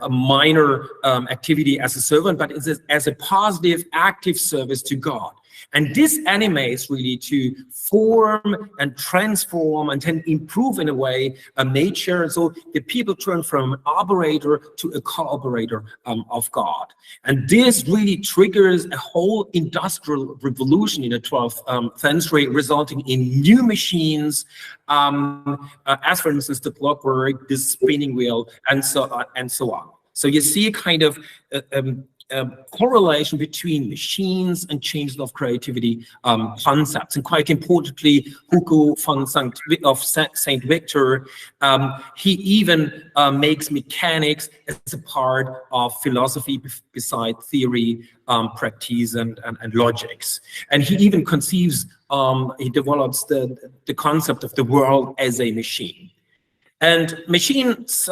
minor activity as a servant, but as a positive active service to God. And this animates really to form and transform and then improve in a way nature. So the people turn from an operator to a cooperator of God. And this really triggers a whole industrial revolution in the 12th century, resulting in new machines, as for instance, the clockwork, the spinning wheel, and so on and so on. So you see a kind of correlation between machines and changes of creativity concepts. And quite importantly, Hugo von St. Victor, he even makes mechanics as a part of philosophy beside theory, practice, and logics. And he even conceives, he develops the concept of the world as a machine. And machines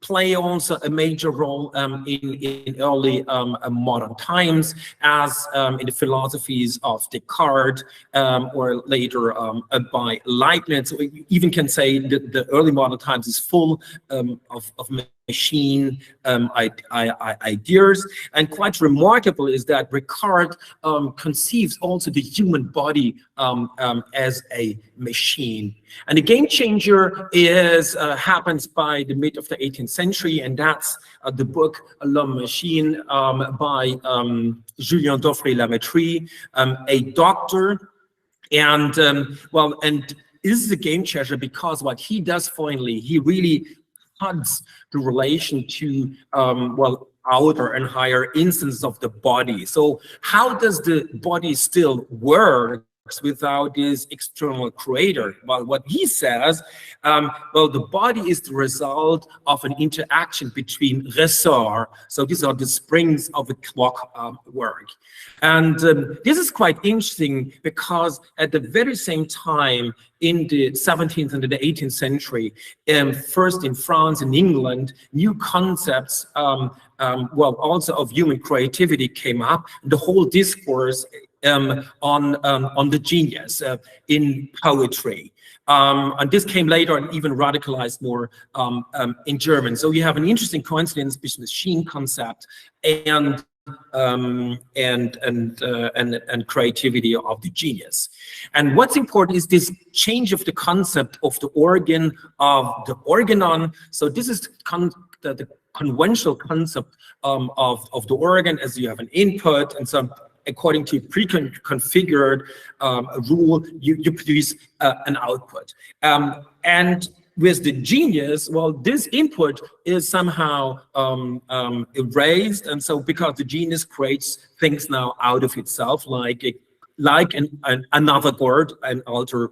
play also a major role in early modern times, as in the philosophies of Descartes or later by Leibniz. So we even can say that the early modern times is full of machine ideas. And quite remarkable is that Ricard conceives also the human body as a machine. And the game changer is happens by the mid of the 18th century, and that's the book L'Homme Machine by Julien Dorfrey-Lametrie, a doctor. And well, and this is a game changer because what he does finally, he really cuts the relation to well, outer and higher instances of the body. So how does the body still work without this external creator? Well, what he says, well, the body is the result of an interaction between ressorts. So these are the springs of a clock work. And this is quite interesting because at the very same time in the 17th and the 18th century, first in France and England, new concepts, well, also of human creativity came up. The whole discourse on the genius in poetry. And this came later and even radicalized more in German. So you have an interesting coincidence between the machine concept and creativity of the genius. And what's important is this change of the concept of the organ, of the organon. So this is the conventional concept of the organ, as you have an input, and so according to pre-configured rule, you produce an output. And with the genius, well, this input is somehow erased, and so because the genius creates things now out of itself, like another god, an alter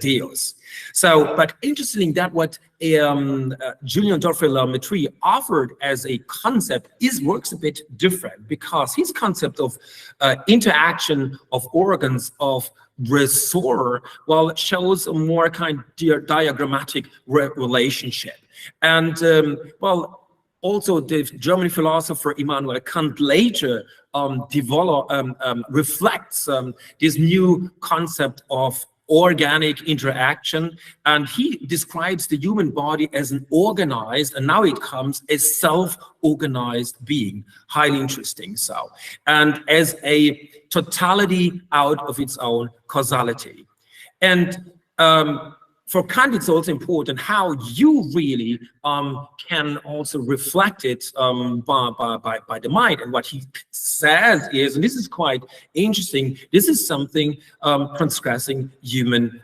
deus. So, but interesting that what Julien Dorfrey-Lametrie offered as a concept works a bit different, because his concept of interaction of organs of ressort, well, shows a more kind of diagrammatic relationship. And well, also the German philosopher Immanuel Kant later reflects this new concept of organic interaction, and he describes the human body as an organized, and now it comes a self-organized being. Highly interesting. So, and as a totality out of its own causality. And for Kant, it's also important how you really can also reflect it by the mind. And what he says is, and this is quite interesting, this is something transgressing human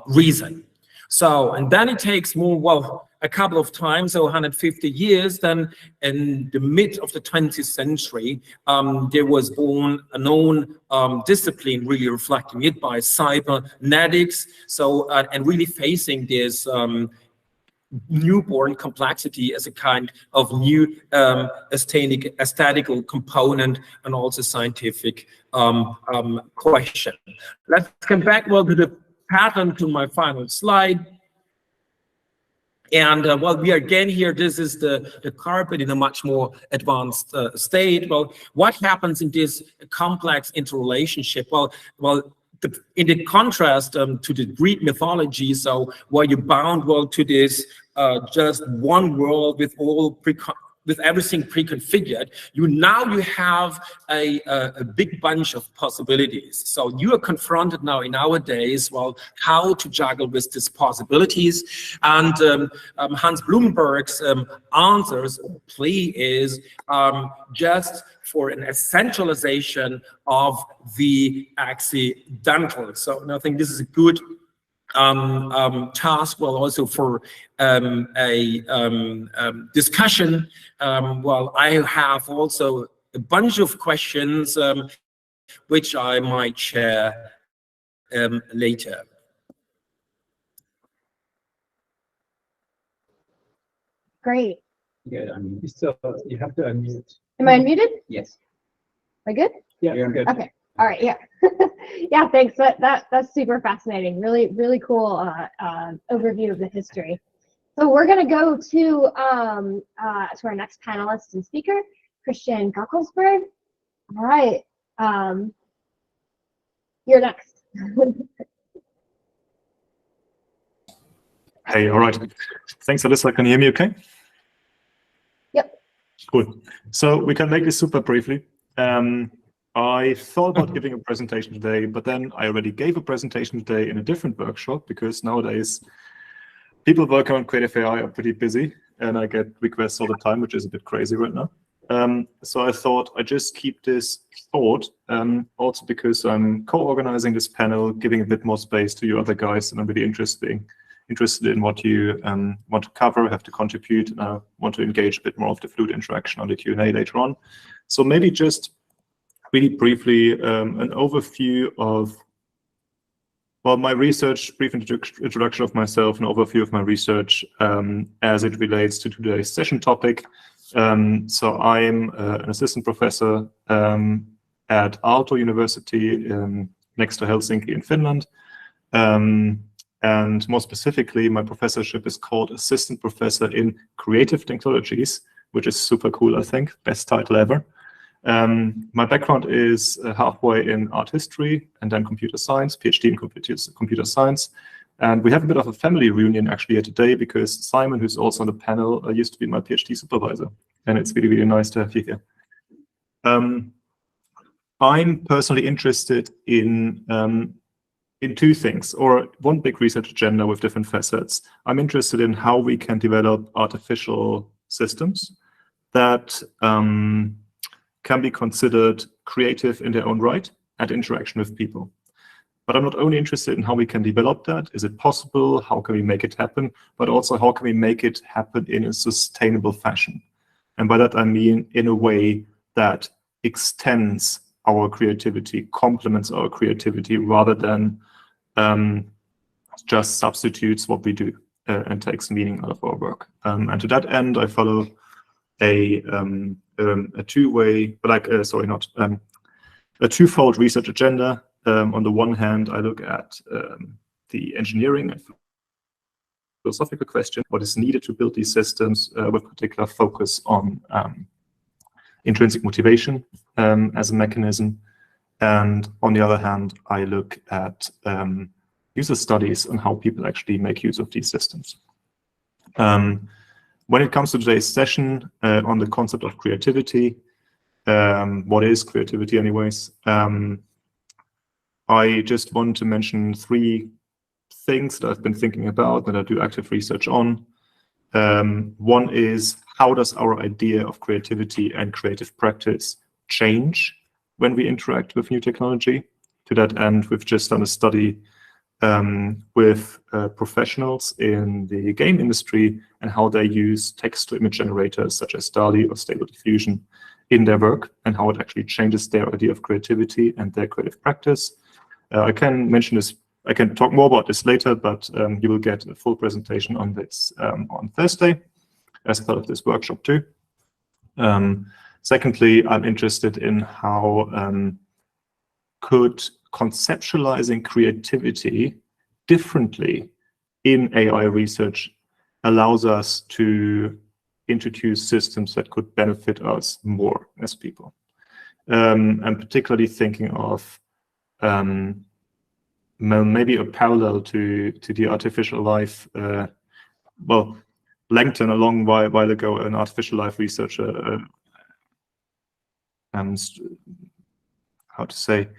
reason. So, and then it takes more, well, a couple of times, so 150 years, then in the mid of the 20th century, there was born a known discipline really reflecting it by cybernetics. So, and really facing this newborn complexity as a kind of new aesthetical component and also scientific question. Let's come back, well, to the pattern, to my final slide. And well, we are again here, this is the carpet in a much more advanced state. Well, what happens in this complex interrelationship? Well, in the contrast to the Greek mythology, so where you're bound, well, to this just one world with all with everything pre-configured, you have a big bunch of possibilities. So you are confronted now in our days, well, how to juggle with these possibilities. And Hans Blumenberg's answers or plea is just for an essentialization of the accidental. So I think this is a good task, well, also for a discussion. Well, I have also a bunch of questions which I might share later. Great. Yeah, I mean, you have to unmute. Am I unmuted? Yes. Am I good? Yeah, you're good. Okay. All right. Yeah. Yeah. Thanks. That's super fascinating. Really cool overview of the history. So we're gonna go to our next panelist and speaker, Christian Gackelsberg. All right. You're next. Hey. All right. Thanks, Alyssa. Can you hear me? Okay. Cool. So we can make this super briefly. I thought about giving a presentation today, but then I already gave a presentation today in a different workshop because nowadays people working on creative AI are pretty busy and I get requests all the time, which is a bit crazy right now. So I thought I'd just keep this short, also because I'm co-organizing this panel, giving a bit more space to you other guys, and I'm really interested in what you want to cover, have to contribute, and I want to engage a bit more of the fluid interaction on the Q&A later on. So maybe just really briefly an overview of, well, my research, brief introduction of myself, an overview of my research as it relates to today's session topic. So I'm an assistant professor at Aalto University next to Helsinki in Finland. And more specifically, my professorship is called Assistant Professor in Creative Technologies, which is super cool, I think. Best title ever. My background is halfway in art history and then computer science, PhD in computer science. And we have a bit of a family reunion actually here today because Simon, who's also on the panel, used to be my PhD supervisor. And it's really, really nice to have you here. I'm personally interested in two things, or one big research agenda with different facets. I'm interested in how we can develop artificial systems that can be considered creative in their own right and interaction with people. But I'm not only interested in how we can develop that, is it possible, how can we make it happen, but also how can we make it happen in a sustainable fashion. And by that I mean in a way that extends our creativity, complements our creativity, rather than just substitutes what we do and takes meaning out of our work. And to that end, I follow a two-way, a twofold research agenda. On the one hand, I look at the engineering and philosophical question, what is needed to build these systems, with particular focus on intrinsic motivation as a mechanism. And on the other hand, I look at user studies on how people actually make use of these systems. When it comes to today's session on the concept of creativity, what is creativity anyways? I just want to mention three things that I've been thinking about, that I do active research on. One is, how does our idea of creativity and creative practice change when we interact with new technology? To that end, we've just done a study with professionals in the game industry and how they use text-to-image generators such as DALL-E or Stable Diffusion in their work, and how it actually changes their idea of creativity and their creative practice. I can mention this, I can talk more about this later, but you will get a full presentation on this on Thursday as part of this workshop too. Secondly, I'm interested in how could conceptualizing creativity differently in AI research allows us to introduce systems that could benefit us more as people. I'm particularly thinking of maybe a parallel to the artificial life. Well, Langton, a long while ago, an artificial life researcher, how to say,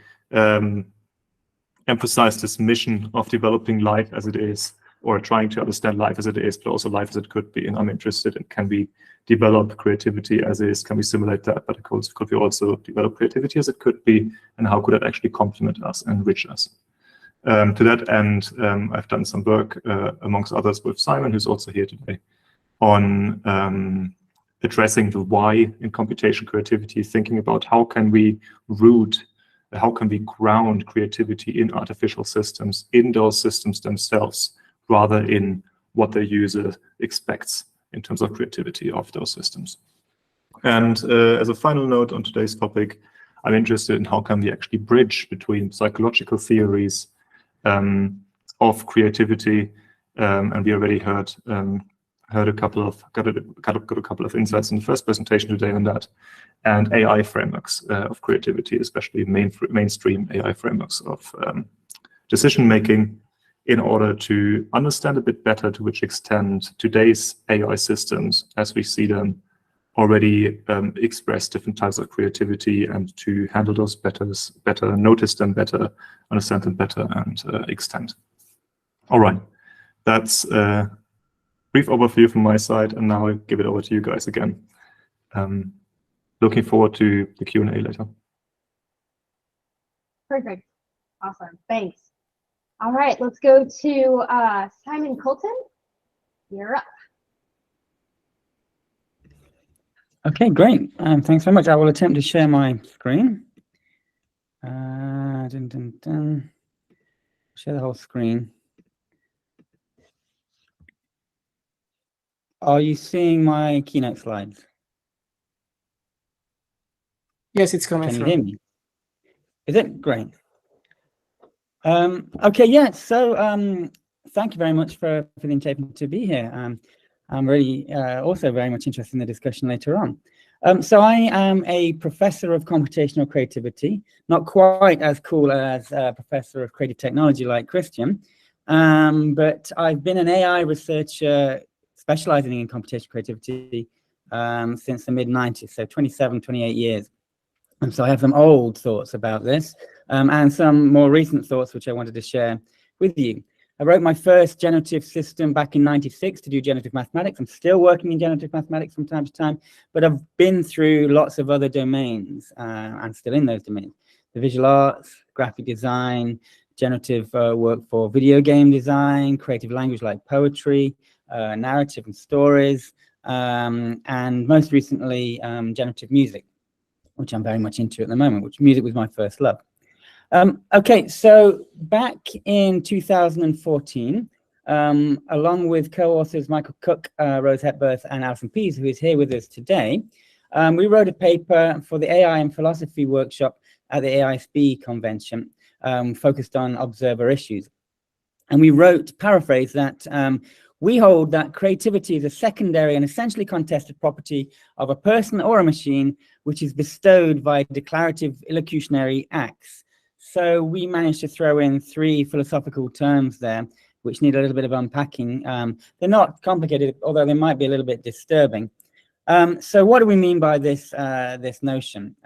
emphasized this mission of developing life as it is, or trying to understand life as it is, but also life as it could be. And I'm interested in, can we develop creativity as is? Can we simulate that? But of course, could we also develop creativity as it could be? And how could that actually complement us and enrich us? To that end, I've done some work, amongst others, with Simon, who's also here today, on addressing the why in computation creativity, thinking about how can we ground creativity in artificial systems, in those systems themselves, rather in what the user expects in terms of creativity of those systems. And as a final note on today's topic, I'm interested in how can we actually bridge between psychological theories of creativity, and we already got a couple of insights in the first presentation today on that, and AI frameworks of creativity, especially mainstream AI frameworks of decision making, in order to understand a bit better to which extent today's AI systems, as we see them, already express different types of creativity and to handle those better, notice them better, understand them better, and extend. All right, that's a brief overview from my side, and now I give it over to you guys again. Looking forward to the Q&A later. Perfect. Awesome. Thanks. All right, let's go to Simon Colton. You're up. Okay, great. Thanks very much. I will attempt to share my screen. Share the whole screen. Are you seeing my keynote slides? Yes, it's coming Can you through. hear me? Is it? Great. Okay, yeah, so thank you very much for the invitation to be here. I'm really also very much interested in the discussion later on. So I am a professor of computational creativity, not quite as cool as a professor of creative technology like Christian, but I've been an AI researcher specializing in computational creativity since the mid-90s, so 27, 28 years. And so I have some old thoughts about this and some more recent thoughts which I wanted to share with you. I wrote my first generative system back in '96 to do generative mathematics. I'm still working in generative mathematics from time to time, but I've been through lots of other domains and still in those domains. The visual arts, graphic design, generative work for video game design, creative language like poetry, narrative and stories, and most recently, generative music, which I'm very much into at the moment, which music was my first love. Okay, so back in 2014, along with co-authors Michael Cook, Rose Hepworth, and Alison Pease, who is here with us today, we wrote a paper for the AI and Philosophy workshop at the AISB convention, focused on observer issues. And we wrote, paraphrase, that we hold that creativity is a secondary and essentially contested property of a person or a machine, which is bestowed by declarative illocutionary acts. So we managed to throw in 3 philosophical terms there, which need a little bit of unpacking. They're not complicated, although they might be a little bit disturbing. So what do we mean by this, this notion?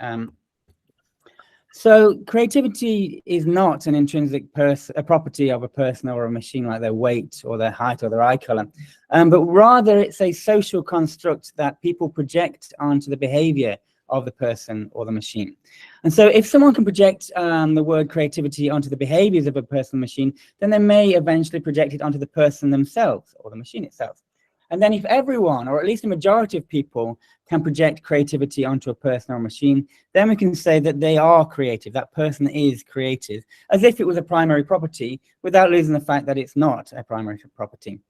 So creativity is not an intrinsic property of a person or a machine, like their weight or their height or their eye color, but rather it's a social construct that people project onto the behavior of the person or the machine. And so if someone can project the word creativity onto the behaviors of a person or machine, then they may eventually project it onto the person themselves or the machine itself. And then if everyone, or at least a majority of people, can project creativity onto a person or a machine, then we can say that they are creative, that person is creative, as if it was a primary property, without losing the fact that it's not a primary property.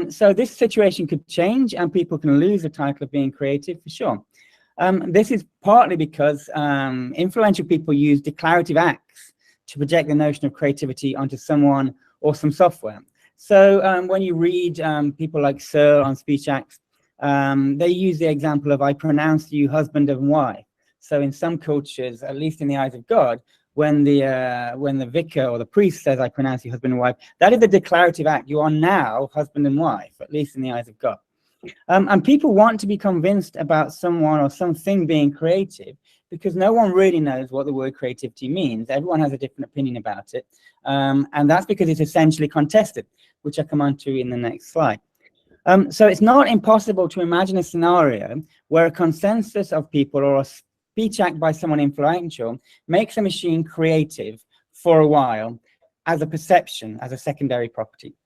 So this situation could change and people can lose the title of being creative for sure. This is partly because influential people use declarative acts to project the notion of creativity onto someone or some software. So when you read people like Searle on speech acts, they use the example of "I pronounce you husband and wife." So in some cultures, at least in the eyes of God, when the vicar or the priest says "I pronounce you husband and wife," that is a declarative act. You are now husband and wife, at least in the eyes of God. And people want to be convinced about someone or something being creative because no one really knows what the word creativity means. Everyone has a different opinion about it. And that's because it's essentially contested, which I come on to in the next slide. So it's not impossible to imagine a scenario where a consensus of people or a speech act by someone influential makes a machine creative for a while as a perception, as a secondary property.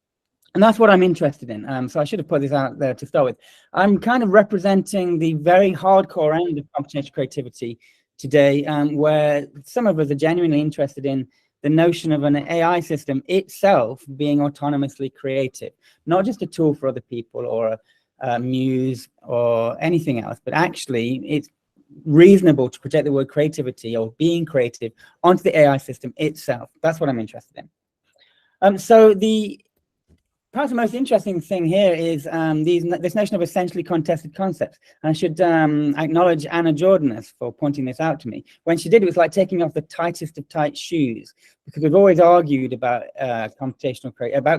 And that's what I'm interested in. So I should have put this out there to start with. I'm kind of representing the very hardcore end of computational creativity today, where some of us are genuinely interested in the notion of an AI system itself being autonomously creative, not just a tool for other people or a muse or anything else, but actually it's reasonable to project the word creativity or being creative onto the AI system itself. That's what I'm interested in. So perhaps the most interesting thing here is this notion of essentially contested concepts. And I should acknowledge Anna Jordanes for pointing this out to me. When she did, it was like taking off the tightest of tight shoes, because we've always argued about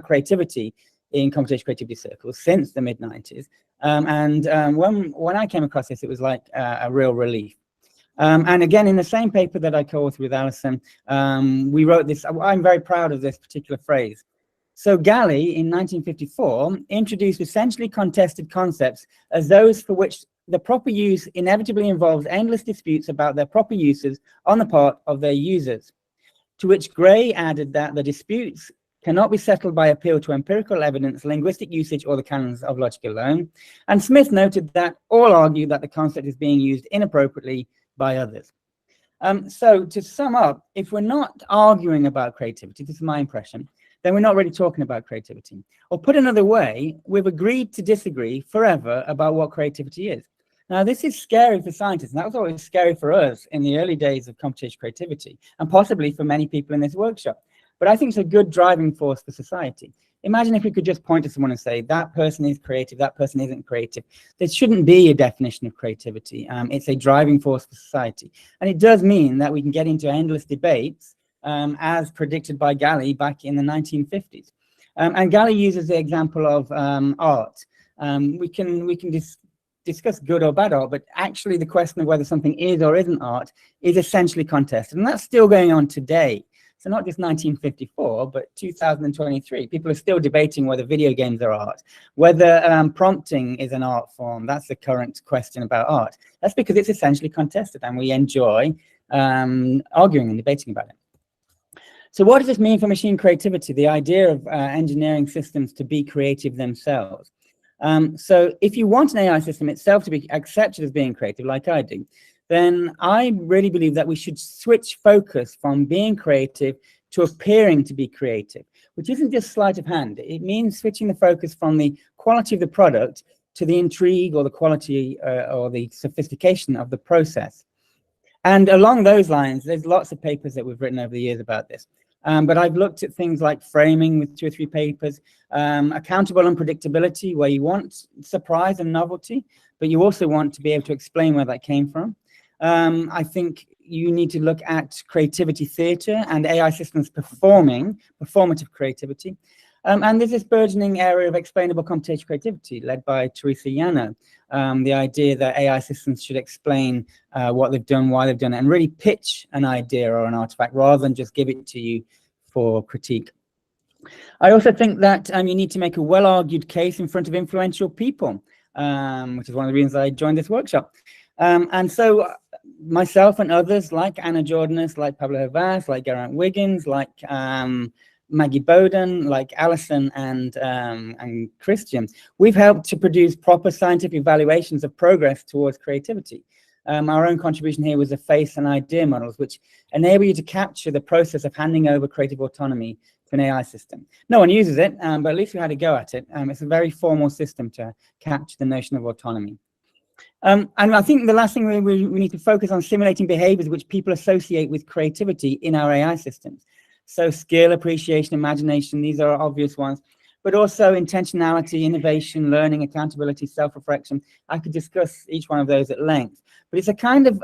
creativity in computational creativity circles since the mid-90s. When I came across this, it was like a real relief. And again, in the same paper that I co-authored with Alison, we wrote this. I'm very proud of this particular phrase. So Galli, in 1954, introduced essentially contested concepts as those for which the proper use inevitably involves endless disputes about their proper uses on the part of their users, to which Gray added that the disputes cannot be settled by appeal to empirical evidence, linguistic usage, or the canons of logic alone. And Smith noted that all argue that the concept is being used inappropriately by others. So to sum up, if we're not arguing about creativity, this is my impression, then we're not really talking about creativity. Or put another way, we've agreed to disagree forever about what creativity is. Now, this is scary for scientists, and that was always scary for us in the early days of computational creativity, and possibly for many people in this workshop. But I think it's a good driving force for society. Imagine if we could just point to someone and say, that person is creative, that person isn't creative. There shouldn't be a definition of creativity. It's a driving force for society. And it does mean that we can get into endless debates, as predicted by Galli back in the 1950s. And Galli uses the example of art. We can discuss good or bad art, but actually the question of whether something is or isn't art is essentially contested. And that's still going on today. So not just 1954, but 2023. People are still debating whether video games are art, whether prompting is an art form. That's the current question about art. That's because it's essentially contested, and we enjoy arguing and debating about it. So what does this mean for machine creativity, the idea of engineering systems to be creative themselves? So if you want an AI system itself to be accepted as being creative, like I do, then I really believe that we should switch focus from being creative to appearing to be creative, which isn't just sleight of hand. It means switching the focus from the quality of the product to the intrigue or the quality or the sophistication of the process. And along those lines, there's lots of papers that we've written over the years about this. But I've looked at things like framing with 2 or 3 papers, accountable unpredictability, where you want surprise and novelty, but you also want to be able to explain where that came from. I think you need to look at creativity theater and AI systems performative creativity. And there's this burgeoning area of explainable computational creativity led by Teresa Yano. The idea that AI systems should explain what they've done, why they've done it, and really pitch an idea or an artifact rather than just give it to you for critique. I also think that you need to make a well-argued case in front of influential people, which is one of the reasons I joined this workshop. And so myself and others like Anna Jordanes, like Pablo Havas, like Geraint Wiggins, like Maggie Bowden, like Alison and Christian, we've helped to produce proper scientific evaluations of progress towards creativity. Our own contribution here was the face and idea models, which enable you to capture the process of handing over creative autonomy to an AI system. No one uses it, but at least we had a go at it. It's a very formal system to capture the notion of autonomy. And I think the last thing we need to focus on simulating behaviors which people associate with creativity in our AI systems. So skill, appreciation, imagination, these are obvious ones, but also intentionality, innovation, learning, accountability, self-reflection. I could discuss each one of those at length, but it's a kind of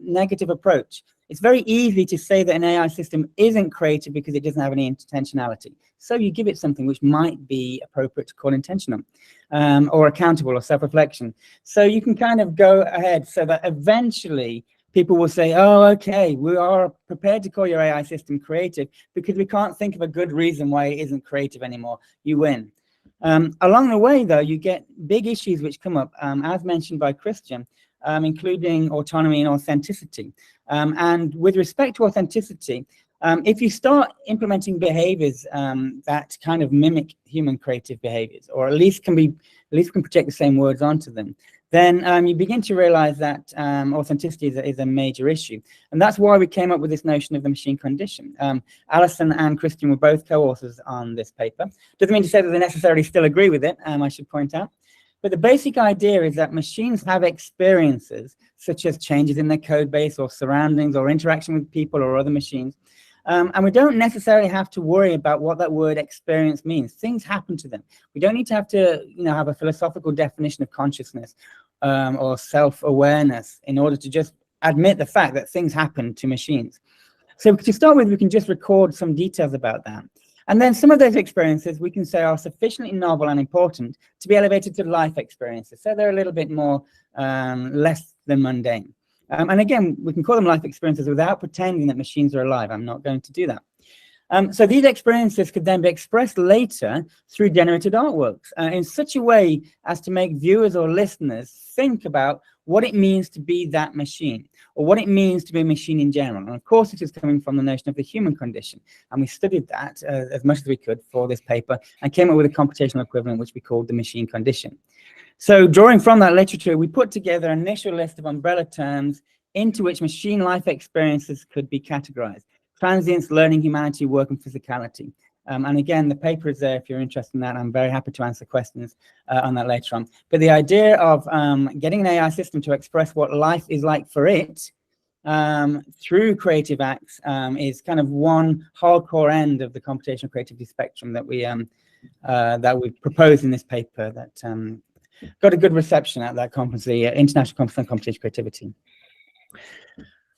negative approach. It's very easy to say that an AI system isn't creative because it doesn't have any intentionality. So you give it something which might be appropriate to call intentional or accountable or self-reflection. So you can kind of go ahead so that eventually people will say, oh, okay, we are prepared to call your AI system creative because we can't think of a good reason why it isn't creative anymore. You win. Along the way, though, you get big issues which come up, as mentioned by Christian, including autonomy and authenticity. And with respect to authenticity, if you start implementing behaviors that kind of mimic human creative behaviors, or at least can project the same words onto them, then you begin to realize that authenticity is a major issue. And that's why we came up with this notion of the machine condition. Alison and Christian were both co-authors on this paper. Doesn't mean to say that they necessarily still agree with it, I should point out. But the basic idea is that machines have experiences, such as changes in their code base or surroundings or interaction with people or other machines. And we don't necessarily have to worry about what that word experience means. Things happen to them. We don't need to have a philosophical definition of consciousness or self-awareness in order to just admit the fact that things happen to machines. So to start with, we can just record some details about that. And then some of those experiences we can say are sufficiently novel and important to be elevated to life experiences. So they're a little bit more less than mundane. And again, we can call them life experiences without pretending that machines are alive. I'm not going to do that. So these experiences could then be expressed later through generated artworks in such a way as to make viewers or listeners think about what it means to be that machine, or what it means to be a machine in general. And of course, it is coming from the notion of the human condition. And we studied that as much as we could for this paper and came up with a computational equivalent, which we called the machine condition. So drawing from that literature, we put together an initial list of umbrella terms into which machine life experiences could be categorized: transience, learning, humanity, work, and physicality. And again, the paper is there if you're interested in that. I'm very happy to answer questions on that later on. But the idea of getting an AI system to express what life is like for it through creative acts is kind of one hardcore end of the computational creativity spectrum that we proposed in this paper that got a good reception at that conference, the International Conference on Computational Creativity.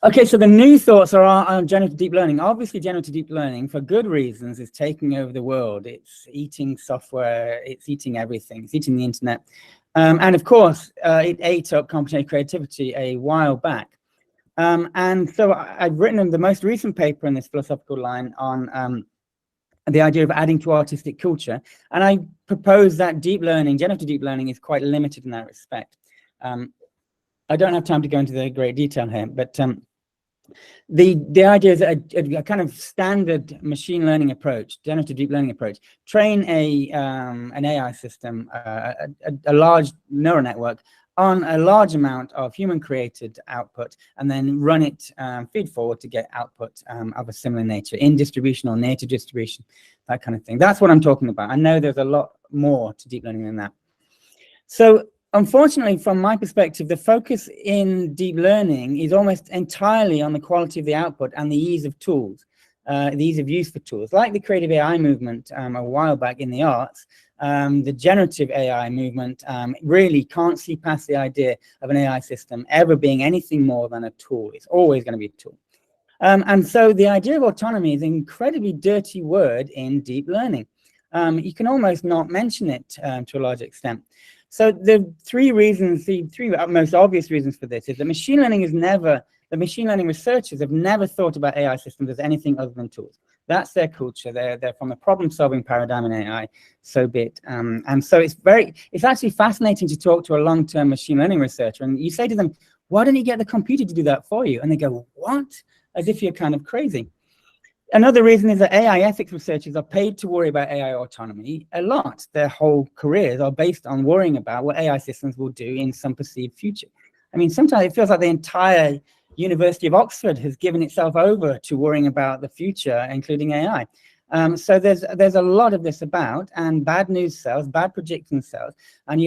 Okay, so the new thoughts are on generative deep learning. Obviously, generative deep learning, for good reasons, is taking over the world. It's eating software, it's eating everything, it's eating the internet. And of course, it ate up computational creativity a while back. And so I've written the most recent paper in this philosophical line on the idea of adding to artistic culture. And I propose that deep learning, generative deep learning, is quite limited in that respect. I don't have time to go into the great detail here, but the idea is that a kind of standard machine learning approach, generative deep learning approach, train an AI system, a large neural network on a large amount of human-created output, and then run it feed forward to get output of a similar nature in distribution or native distribution, that kind of thing. That's what I'm talking about. I know there's a lot more to deep learning than that. So unfortunately, from my perspective, the focus in deep learning is almost entirely on the quality of the output and the ease of tools, the ease of use for tools. Like the creative AI movement a while back in the arts, the generative AI movement really can't see past the idea of an AI system ever being anything more than a tool. It's always going to be a tool. And so the idea of autonomy is an incredibly dirty word in deep learning. You can almost not mention it to a large extent. So the three most obvious reasons for this is that machine learning the machine learning researchers have never thought about AI systems as anything other than tools. That's their culture. They're from a problem-solving paradigm in AI, so be it. And so it's actually fascinating to talk to a long-term machine learning researcher, and you say to them, why don't you get the computer to do that for you? And they go, what? As if you're kind of crazy. Another reason is that AI ethics researchers are paid to worry about AI autonomy a lot. Their whole careers are based on worrying about what AI systems will do in some perceived future. I mean, sometimes it feels like the entire University of Oxford has given itself over to worrying about the future, including AI. So there's a lot of this about, and bad news sells, bad prediction sells, and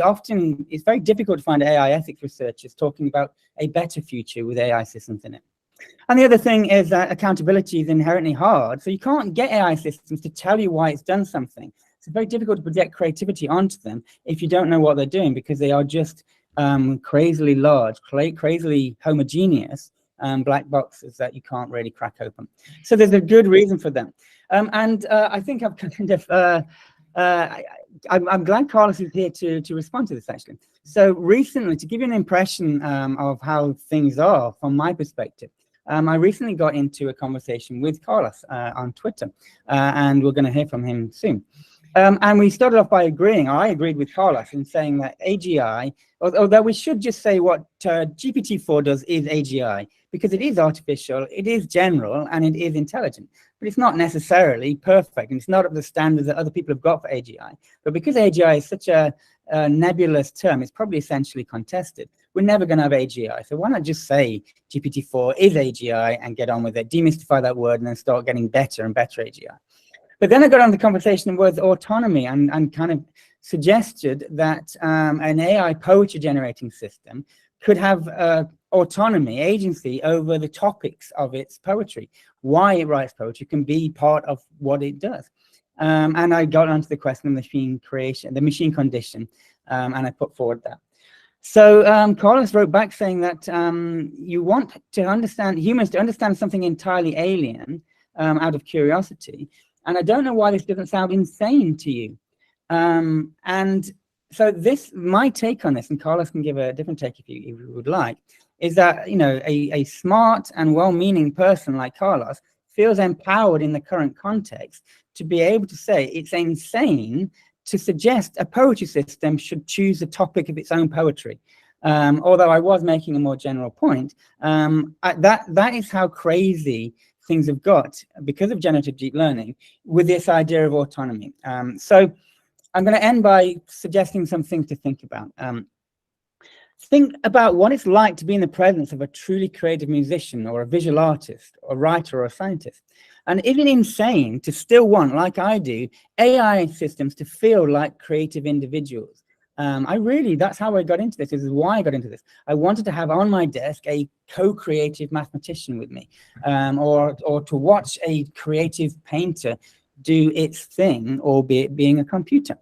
it's very difficult to find AI ethics researchers talking about a better future with AI systems in it. And the other thing is that accountability is inherently hard. So you can't get AI systems to tell you why it's done something. It's very difficult to project creativity onto them if you don't know what they're doing, because they are just crazily large, crazily homogeneous black boxes that you can't really crack open. So there's a good reason for them. I think I've kind of, I'm glad Carlos is here to respond to this, actually. So recently, to give you an impression of how things are from my perspective, I recently got into a conversation with Carlos on Twitter, and we're going to hear from him soon. And we started off by agreeing, or I agreed with Carlos in saying that AGI, although we should just say what GPT-4 does is AGI, because it is artificial, it is general, and it is intelligent. But it's not necessarily perfect, and it's not up to the standards that other people have got for AGI. But because AGI is such a nebulous term, it's probably essentially contested. We're never going to have AGI. So why not just say GPT-4 is AGI and get on with it, demystify that word, and then start getting better and better AGI. But then I got on the conversation with autonomy and kind of suggested that an AI poetry generating system could have autonomy, agency over the topics of its poetry. Why it writes poetry can be part of what it does. And I got onto the question of machine creation, the machine condition, and I put forward that. So Carlos wrote back saying that you want to understand, humans to understand something entirely alien out of curiosity, And I don't know why this doesn't sound insane to you. And so my take on this, and Carlos can give a different take if you would like, is that, you know, a smart and well-meaning person like Carlos feels empowered in the current context to be able to say it's insane to suggest a poetry system should choose a topic of its own poetry. Although I was making a more general point, that is how crazy things have got because of generative deep learning with this idea of autonomy. So I'm going to end by suggesting some things to think about. Think about what it's like to be in the presence of a truly creative musician or a visual artist or writer or a scientist. And isn't it insane to still want, like I do, AI systems to feel like creative individuals? That's how I got into this. This is why I got into this. I wanted to have on my desk a co-creative mathematician with me, or to watch a creative painter do its thing, albeit being a computer.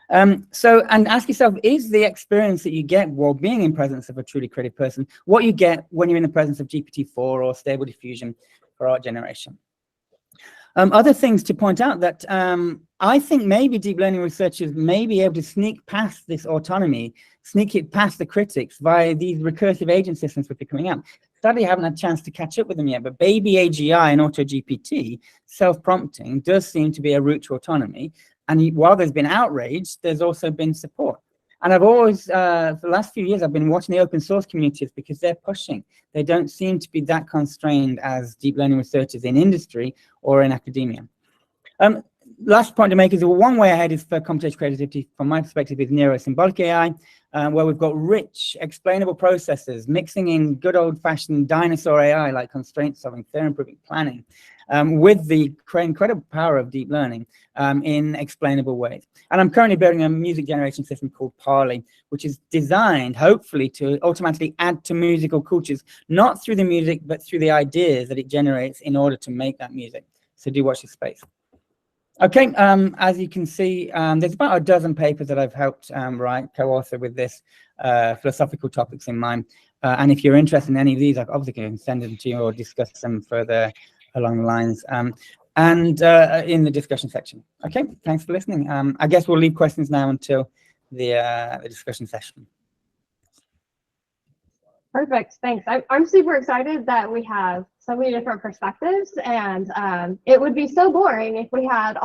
And ask yourself, is the experience that you get while being in presence of a truly creative person what you get when you're in the presence of GPT-4 or Stable Diffusion for art generation? Other things to point out that I think maybe deep learning researchers may be able to sneak past this autonomy, sneak it past the critics via these recursive agent systems which are coming out. Sadly, I haven't had a chance to catch up with them yet, but baby AGI and AutoGPT, self-prompting, does seem to be a route to autonomy. And while there's been outrage, there's also been support. And I've always, for the last few years, I've been watching the open source communities because they're pushing. They don't seem to be that constrained as deep learning researchers in industry or in academia. Last point to make is one way ahead is for computational creativity, from my perspective, is neuro-symbolic AI, where we've got rich, explainable processes, mixing in good old-fashioned dinosaur AI like constraint solving, theorem-proving, planning, with the incredible power of deep learning in explainable ways. And I'm currently building a music generation system called Parley, which is designed, hopefully, to automatically add to musical cultures, not through the music, but through the ideas that it generates in order to make that music. So do watch this space. Okay, as you can see, there's about a dozen papers that I've helped write, co-author with this philosophical topics in mind. And if you're interested in any of these, I obviously can send them to you or discuss them further along the lines and in the discussion section. Okay, thanks for listening. I guess we'll leave questions now until the discussion session. Perfect, thanks. I'm super excited that we have so many different perspectives, and it would be so boring if we had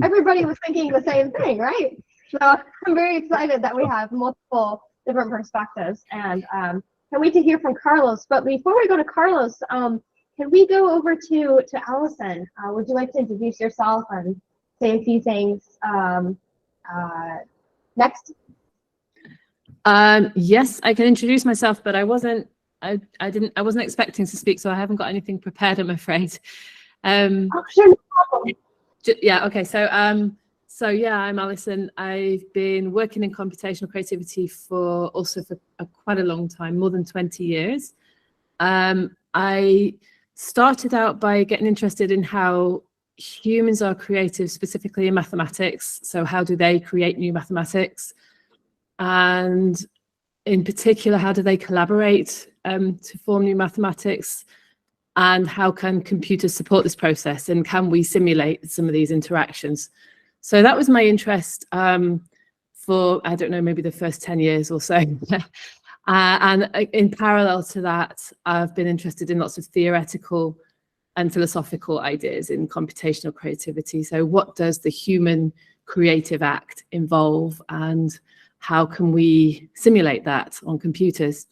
everybody was thinking the same thing, right? So I'm very excited that we have multiple different perspectives, and can't wait to hear from Carlos. But before we go to Carlos, can we go over to Allison? Would you like to introduce yourself and say a few things next? Yes, I can introduce myself, but I wasn't expecting to speak, so I haven't got anything prepared, I'm afraid. Oh, sure, no problem. Yeah, okay, so yeah, I'm Alison. I've been working in computational creativity for quite a long time, more than 20 years. I started out by getting interested in how humans are creative, specifically in mathematics. So how do they create new mathematics? And in particular, how do they collaborate to form new mathematics? And how can computers support this process? And can we simulate some of these interactions? So that was my interest for, I don't know, maybe the first 10 years or so. And in parallel to that, I've been interested in lots of theoretical and philosophical ideas in computational creativity. So what does the human creative act involve, and how can we simulate that on computers?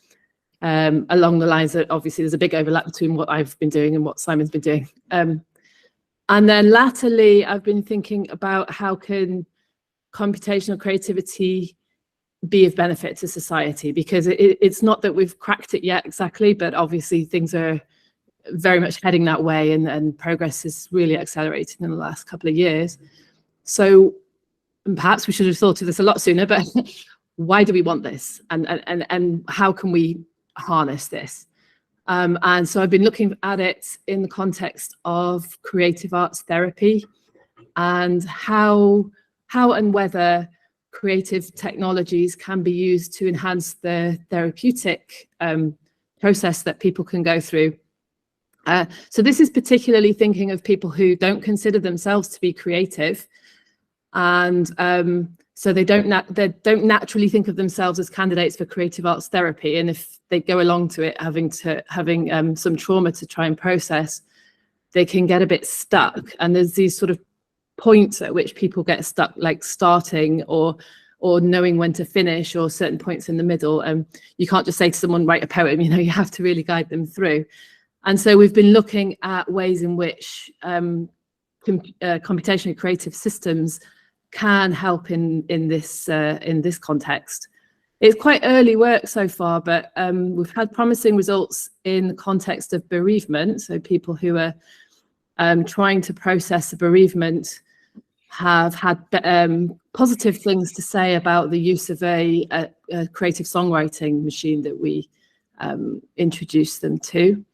Along the lines that obviously there's a big overlap between what I've been doing and what Simon's been doing. And then latterly, I've been thinking about how can computational creativity be of benefit to society, because it's not that we've cracked it yet exactly, but obviously things are very much heading that way, and progress is really accelerating in the last couple of years. So perhaps we should have thought of this a lot sooner, but why do we want this? And how can we harness this? And so I've been looking at it in the context of creative arts therapy, and how and whether creative technologies can be used to enhance the therapeutic process that people can go through. So this is particularly thinking of people who don't consider themselves to be creative, and so they don't naturally think of themselves as candidates for creative arts therapy. And if they go along to it having some trauma to try and process, they can get a bit stuck. And there's these sort of points at which people get stuck, like starting or knowing when to finish, or certain points in the middle. And you can't just say to someone, write a poem, you know, you have to really guide them through. And so we've been looking at ways in which computationally creative systems can help in this context. It's quite early work so far, but we've had promising results in the context of bereavement. So people who are trying to process a bereavement have had positive things to say about the use of a creative songwriting machine that we introduced them to.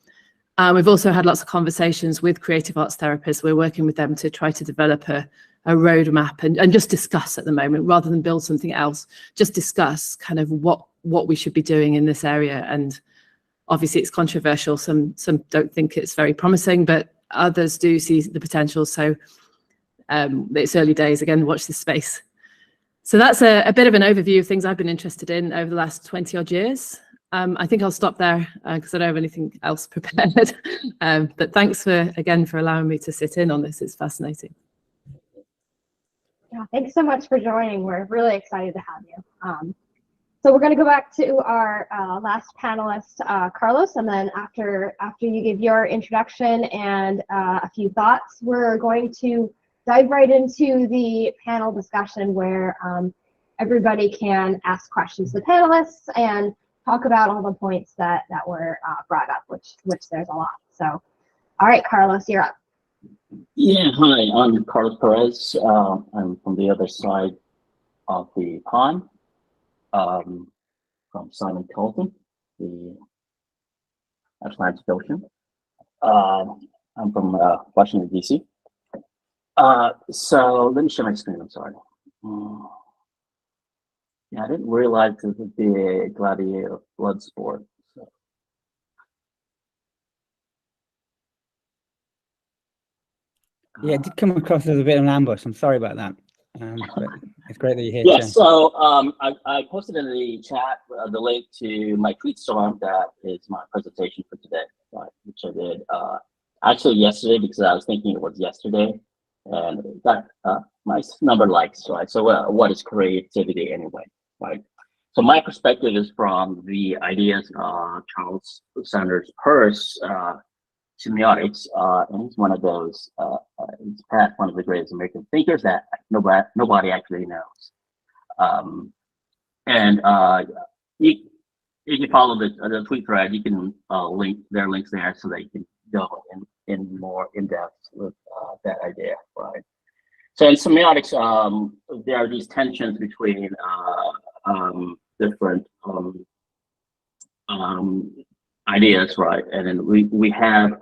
We've also had lots of conversations with creative arts therapists. We're working with them to try to develop a roadmap and just discuss at the moment, rather than build something else, just discuss kind of what we should be doing in this area. And obviously it's controversial. Some don't think it's very promising, but others do see the potential. So it's early days. Again, watch this space. So that's a bit of an overview of things I've been interested in over the last 20 odd years. I think I'll stop there because I don't have anything else prepared. But thanks again for allowing me to sit in on this. It's fascinating. Yeah, thanks so much for joining. We're really excited to have you. So we're going to go back to our last panelist, Carlos, and then after you give your introduction and a few thoughts, we're going to dive right into the panel discussion where everybody can ask questions to the panelists and talk about all the points that were brought up, which there's a lot. So, all right, Carlos, you're up. Yeah, hi, I'm Carlos Perez. I'm from the other side of the pond, from Simon Colton, the Atlantic Ocean. I'm from Washington, D.C. So let me share my screen, I'm sorry. Yeah, I didn't realize this would be a gladiator blood sport. So. Yeah, it did come across as a bit of an ambush. I'm sorry about that. But it's great that you're here. Yeah, too. so I posted in the chat the link to my tweet storm that is my presentation for today, which I did actually yesterday because I was thinking it was yesterday, and it got nice number of likes, right? So what is creativity anyway, right? So my perspective is from the ideas Charles Sanders Peirce semiotics, and he's one of those, he's perhaps one of the greatest American thinkers that nobody actually knows. If you follow the tweet thread, you can link their links there so that you can go in more in depth with that idea, right? So in semiotics, there are these tensions between different ideas, right? And then we have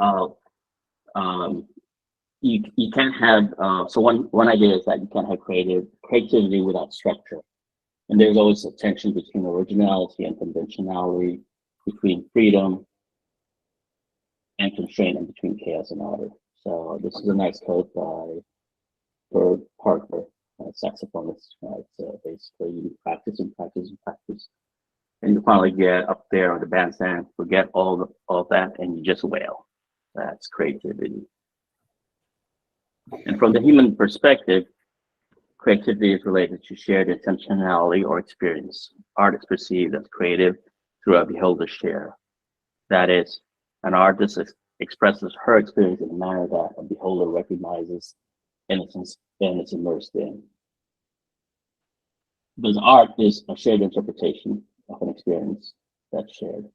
you can't have so one idea is that you can't have creativity without structure, and there's always a tension between originality and conventionality, between freedom and constraint, and between chaos and order. So this is a nice quote by Bird Parker, saxophonist, right? So basically you practice and practice and practice, and you finally get up there on the bandstand, forget all that, and you just wail. That's creativity. And from the human perspective, creativity is related to shared intentionality or experience. Art is perceived as creative through a beholder's share. That is, an artist expresses her experience in a manner that a beholder recognizes and is immersed in. Because art is a shared interpretation of an experience that's shared.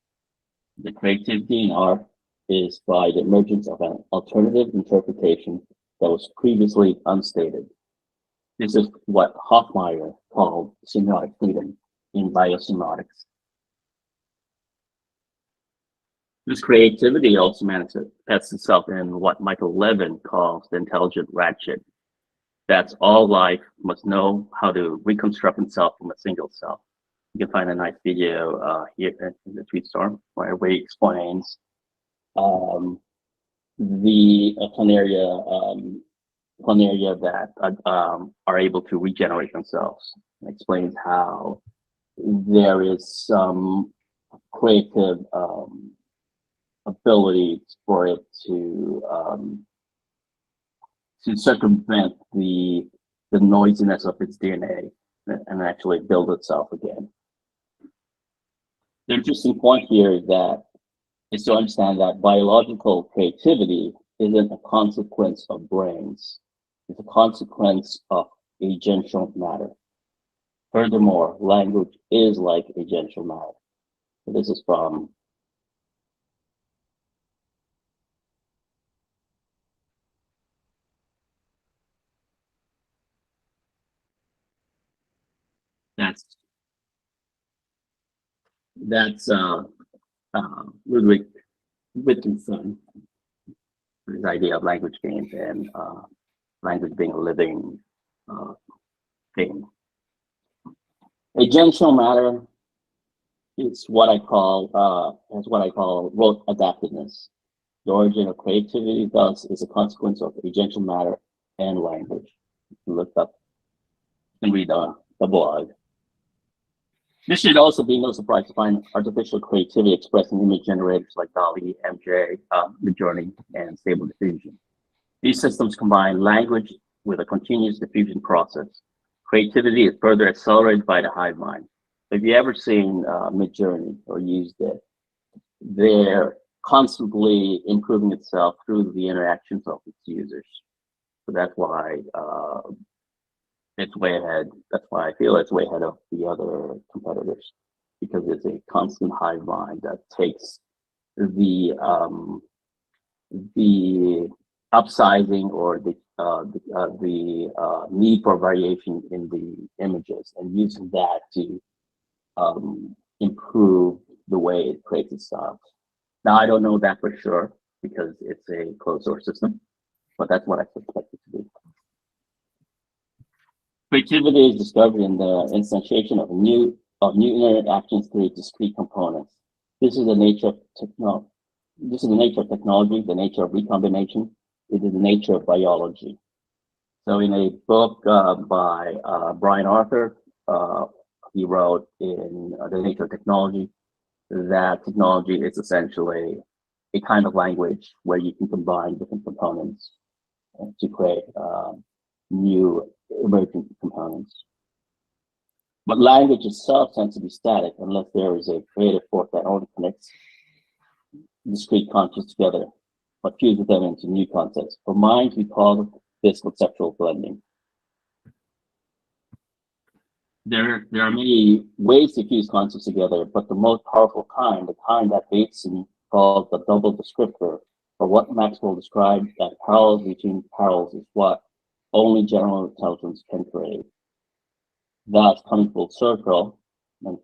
The creativity in art is by the emergence of an alternative interpretation that was previously unstated. This is what Hofmeier called semiotic freedom in biosemiotics. This creativity also manifests itself in what Michael Levin calls the intelligent ratchet. That's all life must know how to reconstruct itself from a single self. You can find a nice video here in the tweet storm where he explains planaria that are able to regenerate themselves. It explains how there is some creative ability for it to circumvent the noisiness of its DNA and actually build itself again. The interesting point here is to understand that biological creativity isn't a consequence of brains. It's a consequence of agential matter. Furthermore, language is like agential matter. So this is from that's Ludwig Wittgenstein, his idea of language games and language being a living thing. Agential matter is what I call rote adaptiveness. The origin of creativity thus is a consequence of agential matter and language. You can look up and read the blog. This should also be no surprise to find artificial creativity expressed in image generators like DALL-E, MJ, Midjourney, and Stable Diffusion. These systems combine language with a continuous diffusion process. Creativity is further accelerated by the hive mind. If you ever seen Midjourney or used it, they're constantly improving itself through the interactions of its users. So that's why it's way ahead. That's why I feel it's way ahead of the other competitors, because it's a constant hive mind that takes the upsizing or the need for variation in the images and using that to improve the way it creates itself. Now, I don't know that for sure because it's a closed source system, but that's what I suspect it to be. Creativity is discovered in the instantiation of new interactions through discrete components. This is the nature of technology. This is the nature of technology, the nature of recombination. It is the nature of biology. So in a book by Brian Arthur, he wrote in The Nature of Technology that technology is essentially a kind of language where you can combine different components to create new emergent components. But language itself tends to be static unless there is a creative force that only connects discrete concepts together, but fuses them into new concepts. For minds, we call this conceptual blending. There are many ways to fuse concepts together, but the most powerful kind, the kind that Bateson calls the double descriptor, or what Maxwell described as parallels between parallels, is what only general intelligence can create. Thus, coming full circle, and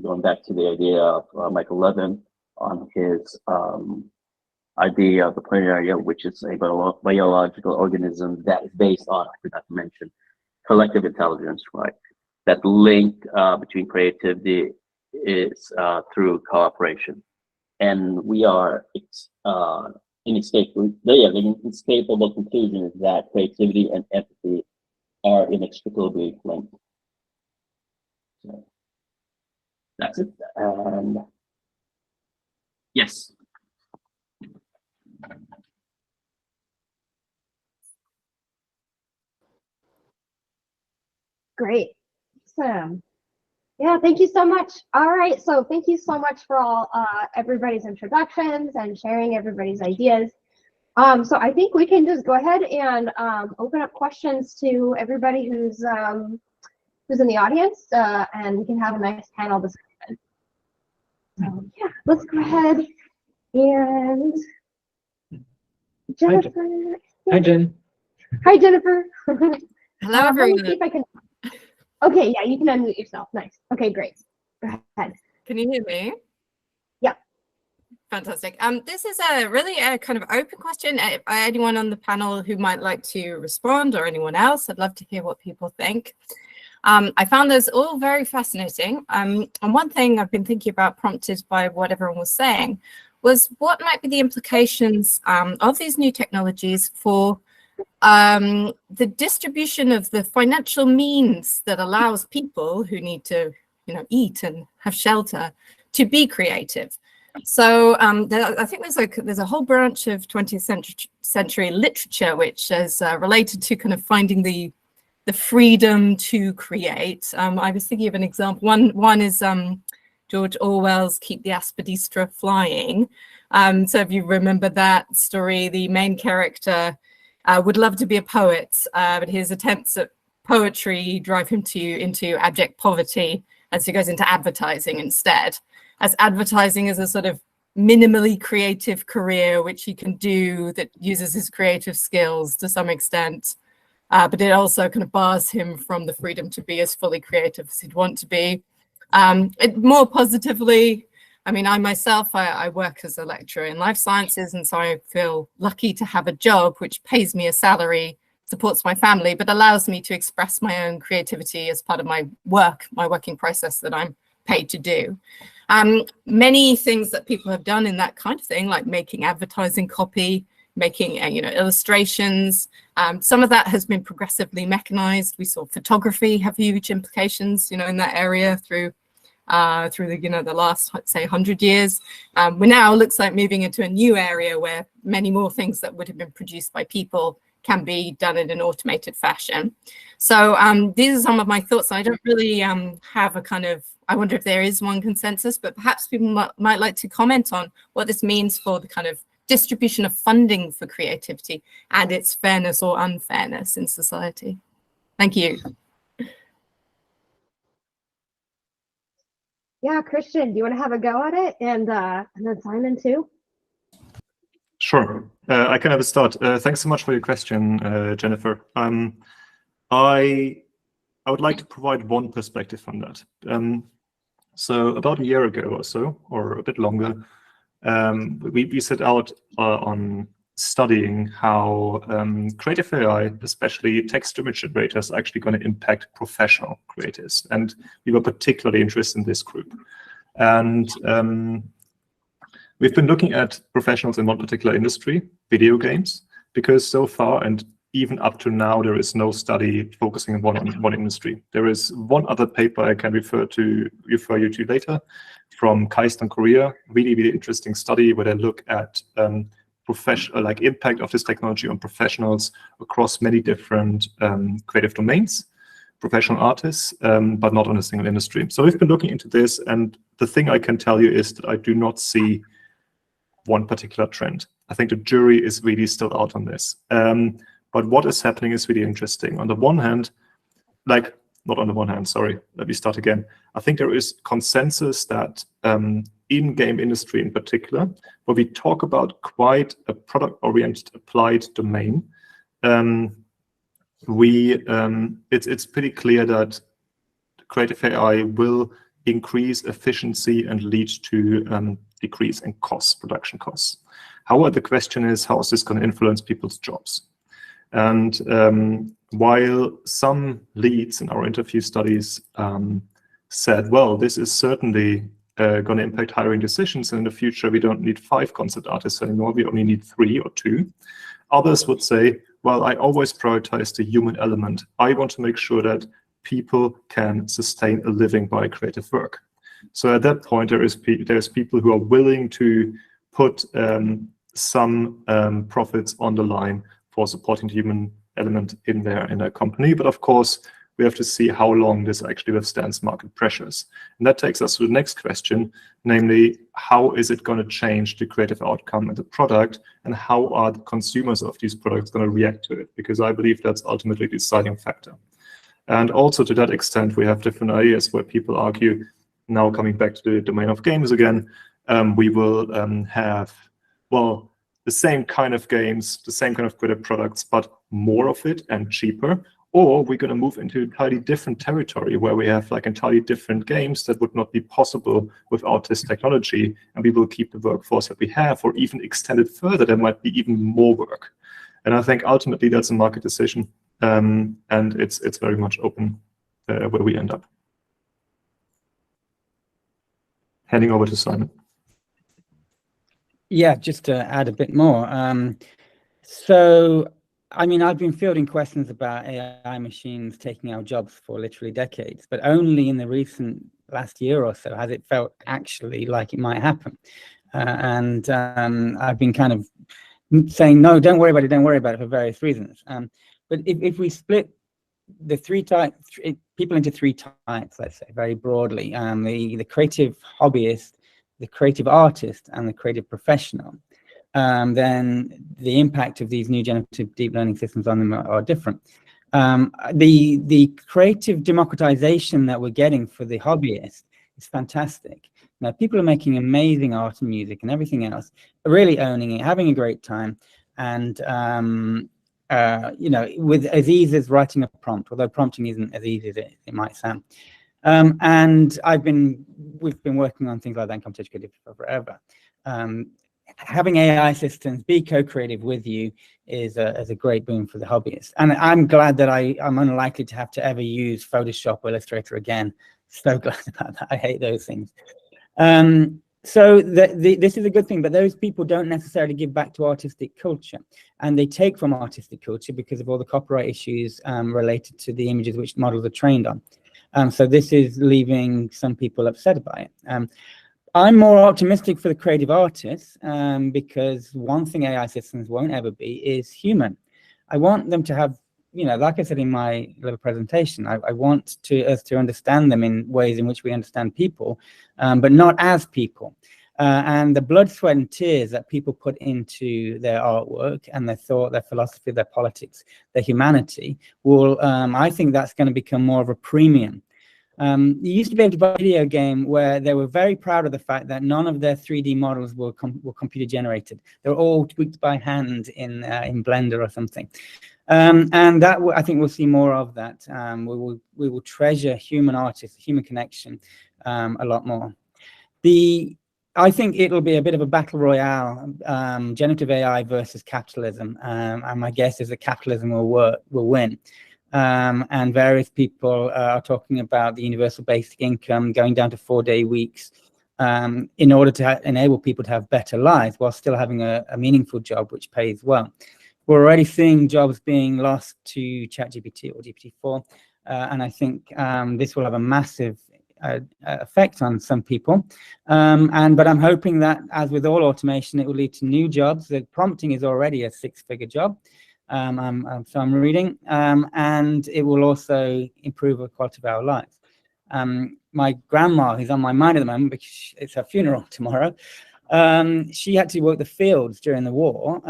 going back to the idea of Michael Levin on his idea of the planaria, which is a biological organism that is based on, I forgot to mention, collective intelligence, right? That link between creativity is through cooperation. And we are inescapable. The inescapable conclusion is that creativity and empathy are inextricably linked. So that's it. And yes. Great. Awesome. Yeah, thank you so much. All right, so thank you so much for all everybody's introductions and sharing everybody's ideas. So I think we can just go ahead and open up questions to everybody who's in the audience, and we can have a nice panel discussion. So yeah, let's go ahead and Jennifer. Hi, Jen. Hi, Jennifer. Hello, everyone. Let me see if I can. Okay, yeah, you can unmute yourself. Nice. Okay, great. Go ahead. Can you hear me? Yeah. Fantastic. This is a really kind of open question. Anyone on the panel who might like to respond, or anyone else, I'd love to hear what people think. I found those all very fascinating. And one thing I've been thinking about, prompted by what everyone was saying, was what might be the implications of these new technologies for the distribution of the financial means that allows people who need to, eat and have shelter to be creative. So I think there's a whole branch of 20th century literature which is related to kind of finding the freedom to create. I was thinking of an example. One is George Orwell's "Keep the Aspidistra Flying." So if you remember that story, the main character would love to be a poet, but his attempts at poetry drive him into abject poverty, and so he goes into advertising instead, as advertising is a sort of minimally creative career which he can do that uses his creative skills to some extent, but it also kind of bars him from the freedom to be as fully creative as he'd want to be. More positively, I mean, I myself, I work as a lecturer in life sciences, and so I feel lucky to have a job which pays me a salary, supports my family, but allows me to express my own creativity as part of my working process that I'm paid to do. Many things that people have done in that kind of thing, like making advertising copy, making illustrations, some of that has been progressively mechanized. We saw photography have huge implications, in that area through the last, say, 100 years. We're now looks like moving into a new area where many more things that would have been produced by people can be done in an automated fashion. So these are some of my thoughts. I don't really have a kind of, I wonder if there is one consensus, but perhaps people might like to comment on what this means for the kind of distribution of funding for creativity and its fairness or unfairness in society. Thank you. Yeah, Christian, do you want to have a go at it? And then Simon too? Sure, I can have a start. Thanks so much for your question, Jennifer. I would like to provide one perspective on that. So about a year ago or so, or a bit longer, we set out on studying how creative AI, especially text-to-image generators, are actually going to impact professional creators. And we were particularly interested in this group. And we've been looking at professionals in one particular industry, video games, because so far, and even up to now, there is no study focusing on one industry. There is one other paper I can refer you to later from KAIST, Korea. Really, really interesting study where they look at impact of this technology on professionals across many different creative domains, professional artists, but not on a single industry. So we've been looking into this, and the thing I can tell you is that I do not see one particular trend. I think the jury is really still out on this. But what is happening is really interesting. On the one hand, not on the one hand, sorry, let me start again. I think there is consensus that in-game industry in particular, where we talk about quite a product-oriented applied domain, it's pretty clear that creative AI will increase efficiency and lead to decrease in production costs. However, the question is, how is this going to influence people's jobs? And while some leads in our interview studies said, well, this is certainly going to impact hiring decisions, and in the future we don't need 5 concept artists anymore, we only need 3 or 2. Others would say, well, I always prioritize the human element. I want to make sure that people can sustain a living by creative work. So at that point, there's people who are willing to put some profits on the line for supporting the human element in their company. But of course, we have to see how long this actually withstands market pressures. And that takes us to the next question, namely, how is it going to change the creative outcome and the product, and how are the consumers of these products going to react to it? Because I believe that's ultimately the deciding factor. And also to that extent, we have different ideas where people argue, now coming back to the domain of games again, we will have, well, the same kind of games, the same kind of creative products, but more of it and cheaper. Or we're going to move into entirely different territory where we have entirely different games that would not be possible without this technology, and we will keep the workforce that we have, or even extend it further. There might be even more work. And I think ultimately that's a market decision, and it's very much open where we end up. Handing over to Simon. Yeah, just to add a bit more. So, I mean, I've been fielding questions about AI machines taking our jobs for literally decades, but only in the recent last year or so has it felt actually like it might happen. And I've been kind of saying, no, don't worry about it for various reasons. But if we split the people into three types, let's say very broadly, the creative hobbyist, the creative artist, and the creative professional, then the impact of these new generative deep learning systems on them are different. The creative democratization that we're getting for the hobbyist is fantastic. Now, people are making amazing art and music and everything else, really owning it, having a great time, and you know, with as easy as writing a prompt, although prompting isn't as easy as it might sound. And we've been working on things like that in computational creativity for forever. Having AI systems be co-creative with you is a great boon for the hobbyist. And I'm glad that I'm unlikely to have to ever use Photoshop or Illustrator again. So glad about that. I hate those things. So this is a good thing, but those people don't necessarily give back to artistic culture, and they take from artistic culture because of all the copyright issues related to the images which models are trained on. So this is leaving some people upset by it. I'm more optimistic for the creative artists because one thing AI systems won't ever be is human. I want them to have, you know, like I said in my little presentation, I want us to understand them in ways in which we understand people, but not as people. And the blood, sweat, and tears that people put into their artwork and their thought, their philosophy, their politics, their humanity will, I think that's going to become more of a premium. You used to be able to buy a video game where they were very proud of the fact that none of their 3D models were computer generated. They were all tweaked by hand in Blender or something. And that I think we'll see more of that. We will treasure human artists, human connection a lot more. I think it'll be a bit of a battle royale, generative AI versus capitalism. And my guess is that capitalism will win. And various people are talking about the universal basic income going down to 4-day weeks in order to enable people to have better lives while still having a meaningful job which pays well. We're already seeing jobs being lost to ChatGPT or GPT-4, and I think this will have a massive effect on some people. But I'm hoping that, as with all automation, it will lead to new jobs. The prompting is already a 6-figure job. So I'm reading, and it will also improve the quality of our lives. My grandma, who's on my mind at the moment because it's her funeral tomorrow, she had to work the fields during the war,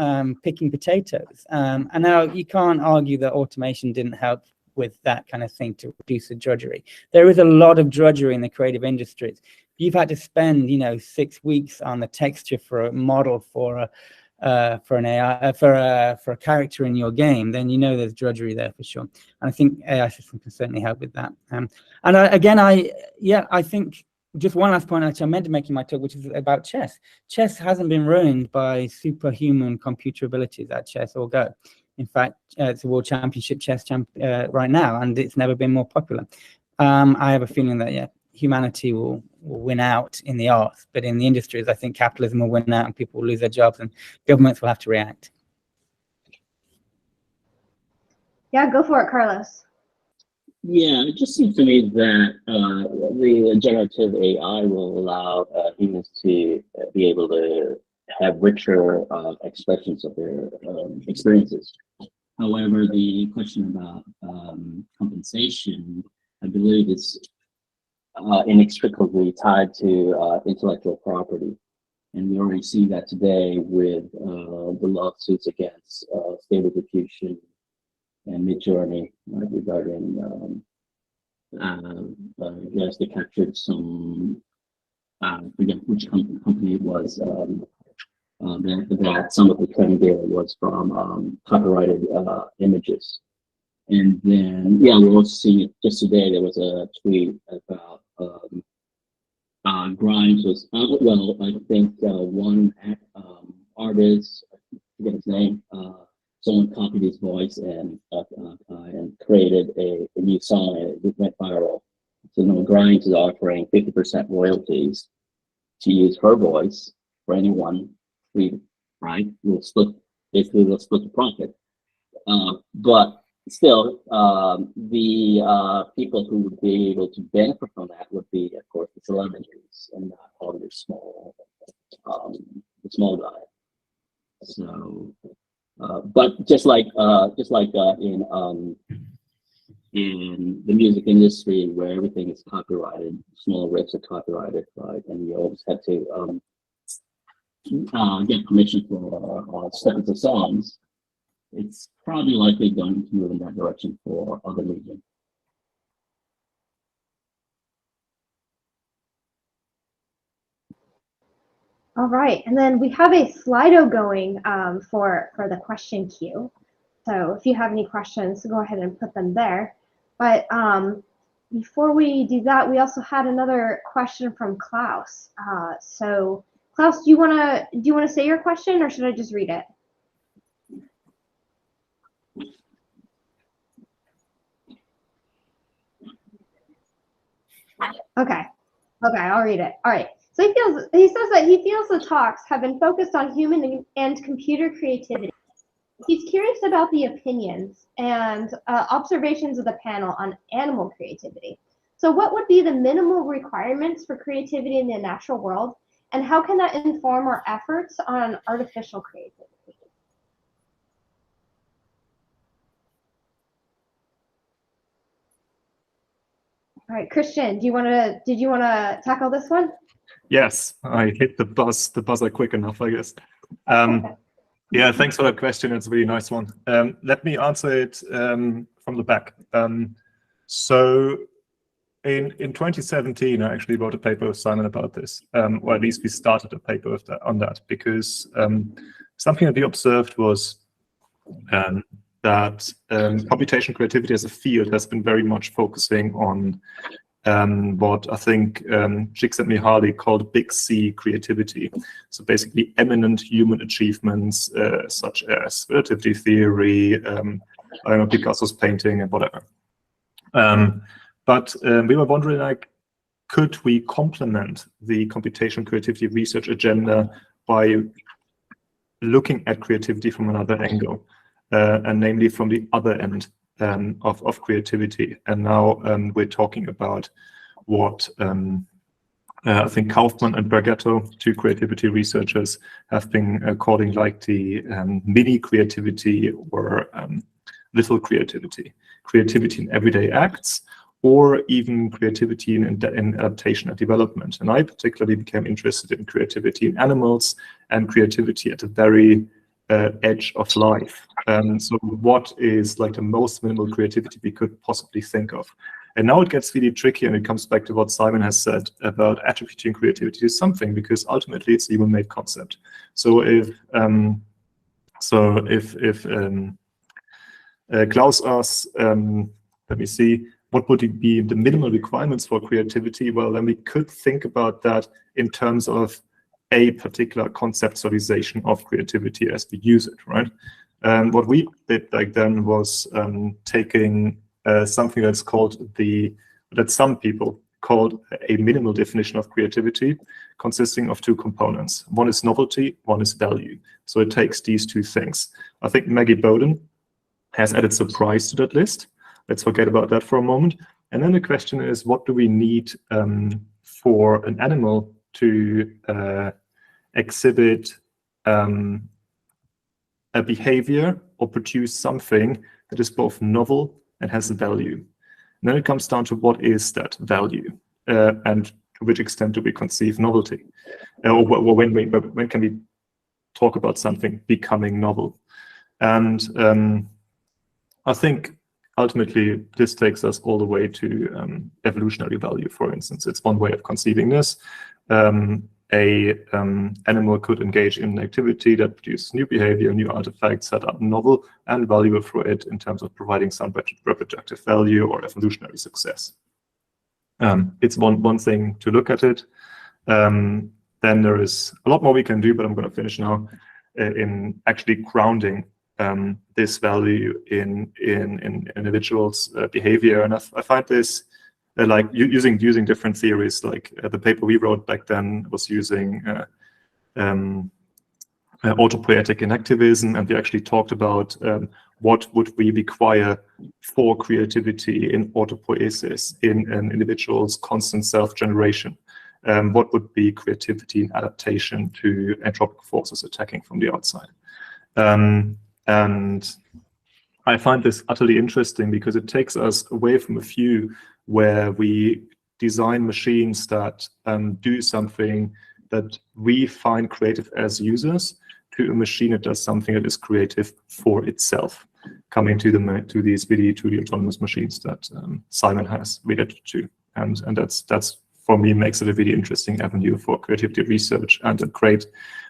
picking potatoes. And now you can't argue that automation didn't help with that kind of thing to reduce the drudgery. There is a lot of drudgery in the creative industries. You've had to spend, you know, 6 weeks on the texture for a model for an AI for a character in your game, then you know there's drudgery there for sure. And I think AI systems can certainly help with that. And I think just one last point actually I meant to make in my talk, which is about chess. Chess hasn't been ruined by superhuman computer abilities at chess or Go. In fact, it's a world championship chess right now, and it's never been more popular. I have a feeling that humanity will win out in the arts, but in the industries, I think capitalism will win out and people will lose their jobs and governments will have to react. Yeah, go for it, Carlos. Yeah, it just seems to me that the generative AI will allow humans to be able to have richer expressions of their experiences. However, the question about compensation, I believe, is inextricably tied to intellectual property. And we already see that today with the lawsuits against Stable Diffusion and Midjourney regarding, yes, they captured some, I forget which company it was, that some of the training data was from copyrighted images. And then, yeah, we're also seeing it just today. There was a tweet about Grimes was, well, I think one artist, I forget his name, someone copied his voice and created a new song, and it went viral. So now Grimes is offering 50% royalties to use her voice for anyone free, right? We'll split the profit. But still, the people who would be able to benefit from that would be, of course, the celebrities and not all the small guy. So, but just like in the music industry, where everything is copyrighted, small rights are copyrighted, right? And you always have to get permission for separate songs. It's probably likely going to move in that direction for other media. All right, and then we have a Slido going for the question queue. So if you have any questions, go ahead and put them there. But before we do that, we also had another question from Klaus. So Klaus, do you wanna say your question, or should I just read it? Okay, I'll read it. All right. So he says that he feels the talks have been focused on human and computer creativity. He's curious about the opinions and observations of the panel on animal creativity. So what would be the minimal requirements for creativity in the natural world, and how can that inform our efforts on artificial creativity? All right, Christian, did you want to tackle this one? Yes, I hit the buzzer quick enough, I guess. Yeah, thanks for that question. It's a really nice one. Let me answer it from the back. So in 2017, I actually wrote a paper with Simon about this, or at least we started a paper on that, because something that we observed was that computation creativity as a field has been very much focusing on what I think Csikszentmihalyi called big C creativity. So basically eminent human achievements such as relativity theory, I don't know, Picasso's painting and whatever. But we were wondering, like, could we complement the computation creativity research agenda by looking at creativity from another angle, and namely from the other end of creativity. And now we're talking about what I think Kaufman and Bergetto, two creativity researchers, have been calling like the mini creativity or little creativity, creativity in everyday acts, or even creativity in adaptation and development. And I particularly became interested in creativity in animals and creativity at the very edge of life. So what is like the most minimal creativity we could possibly think of? And now it gets really tricky, and it comes back to what Simon has said about attributing creativity to something, because ultimately it's a human-made concept. So if Klaus asks, let me see, what would be the minimal requirements for creativity? Well, then we could think about that in terms of a particular conceptualization of creativity as we use it, right? What we did back then was taking something that's called that some people called a minimal definition of creativity, consisting of two components. One is novelty, one is value. So it takes these two things. I think Maggie Bowden has added surprise to that list. Let's forget about that for a moment. And then the question is, what do we need for an animal to exhibit a behavior or produce something that is both novel and has a value? And then it comes down to what is that value, and to which extent do we conceive novelty, or when can we talk about something becoming novel? And I think ultimately this takes us all the way to evolutionary value. For instance, it's one way of conceiving this. Animal could engage in an activity that produces new behavior, new artifacts that are novel and valuable for it in terms of providing some reproductive value or evolutionary success. It's one thing to look at it. Then there is a lot more we can do, but I'm going to finish now in actually grounding this value in individuals' behavior. And I find this like using different theories. Like the paper we wrote back then was using autopoietic inactivism, and we actually talked about what would we require for creativity in autopoiesis in an individual's constant self-generation. What would be creativity in adaptation to entropic forces attacking from the outside? And I find this utterly interesting because it takes us away from a view where we design machines that do something that we find creative as users, to a machine that does something that is creative for itself, coming to the autonomous machines that Simon has related to, and that's for me makes it a really interesting avenue for creativity research, and a great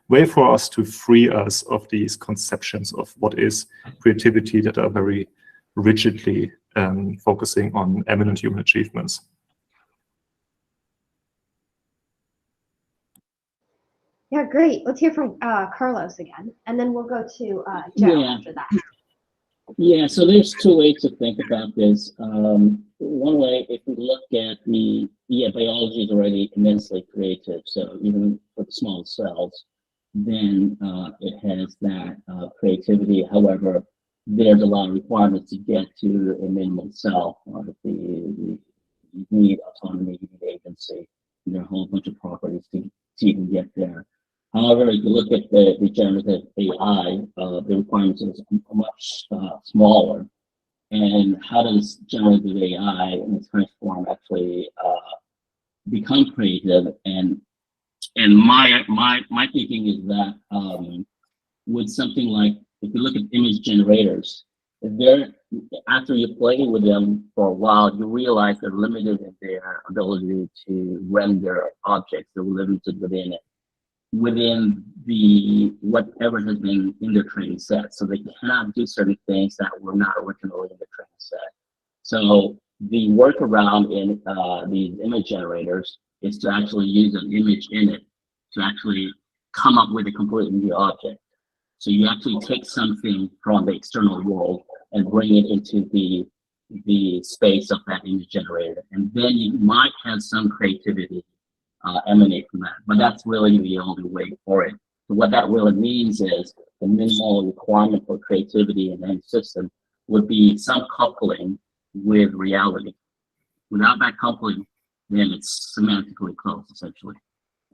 way for us to free us of these conceptions of what is creativity that are very rigidly focusing on eminent human achievements. Yeah, great. Let's hear from Carlos again, and then we'll go to Joe after that. Yeah, so there's two ways to think about this. One way, if we look at biology is already immensely creative. So even for the small cells, then it has that creativity. However, there's a lot of requirements to get to a minimal cell. You need autonomy, you need agency. There are a whole bunch of properties to even get there. However, if you look at the generative AI, the requirements is much smaller. And how does generative AI in its current form actually become creative? And my thinking is that with something like, if you look at image generators, after you play with them for a while, you realize they're limited in their ability to render objects. They're limited within the whatever has been in their training set. So they cannot do certain things that were not originally in the training set. So the workaround in these image generators is to actually use an image in it to actually come up with a completely new object. So you actually take something from the external world and bring it into the space of that image generator. And then you might have some creativity emanate from that, but that's really the only way for it. So what that really means is the minimal requirement for creativity in any system would be some coupling with reality. Without that coupling, then it's semantically close, essentially.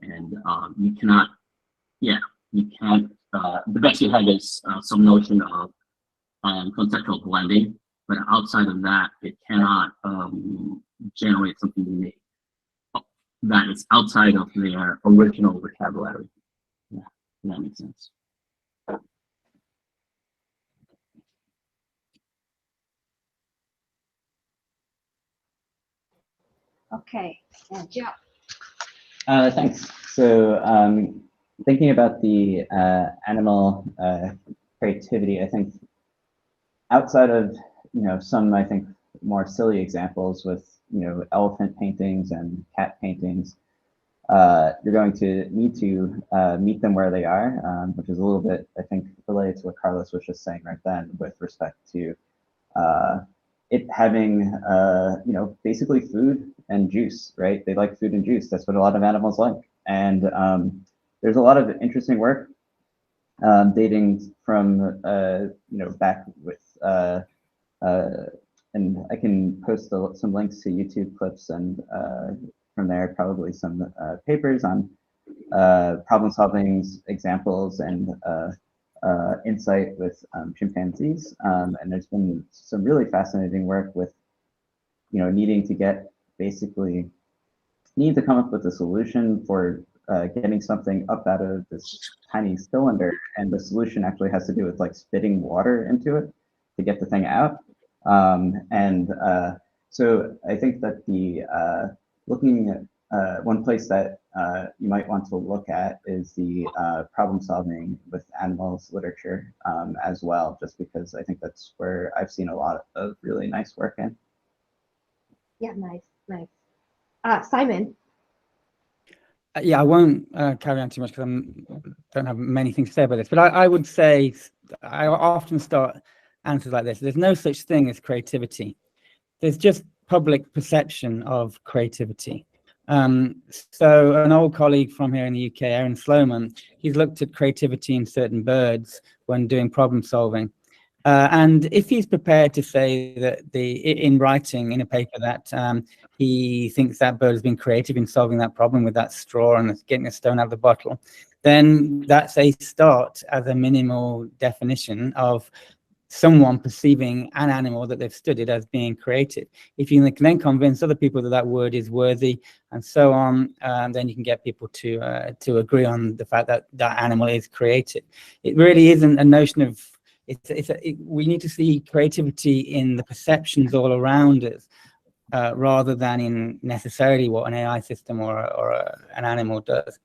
And you cannot, you can't, the best you have is some notion of conceptual blending, but outside of that, it cannot generate something unique that is outside of their original vocabulary. Yeah, that makes sense. Okay, and Joe. Thanks. So thinking about the animal creativity, I think outside of some I think more silly examples with elephant paintings and cat paintings, you're going to need to meet them where they are, which is a little bit I think related to what Carlos was just saying right then with respect to it having basically food and juice, right? They like food and juice. That's what a lot of animals like. And there's a lot of interesting work dating from back with and I can post some links to YouTube clips, and from there probably some papers on problem solving examples and insight with chimpanzees. And there's been some really fascinating work with needing to come up with a solution for getting something up out of this tiny cylinder, and the solution actually has to do with like spitting water into it to get the thing out. So I think that the looking at one place that you might want to look at is the problem solving with animals literature as well, just because I think that's where I've seen a lot of really nice work in. Yeah, nice. Simon. Yeah, I won't carry on too much because I don't have many things to say about this, but I would say I often start answers like this. There's no such thing as creativity. There's just public perception of creativity. So an old colleague from here in the UK, Aaron Sloman, he's looked at creativity in certain birds when doing problem solving. And if he's prepared to say that in writing in a paper that he thinks that bird has been creative in solving that problem with that straw and getting the stone out of the bottle, then that's a start as a minimal definition of someone perceiving an animal that they've studied as being creative. If you can then convince other people that that word is worthy and so on, then you can get people to agree on the fact that that animal is creative. It really isn't a notion of, we need to see creativity in the perceptions all around us, rather than in necessarily what an AI system or an animal does.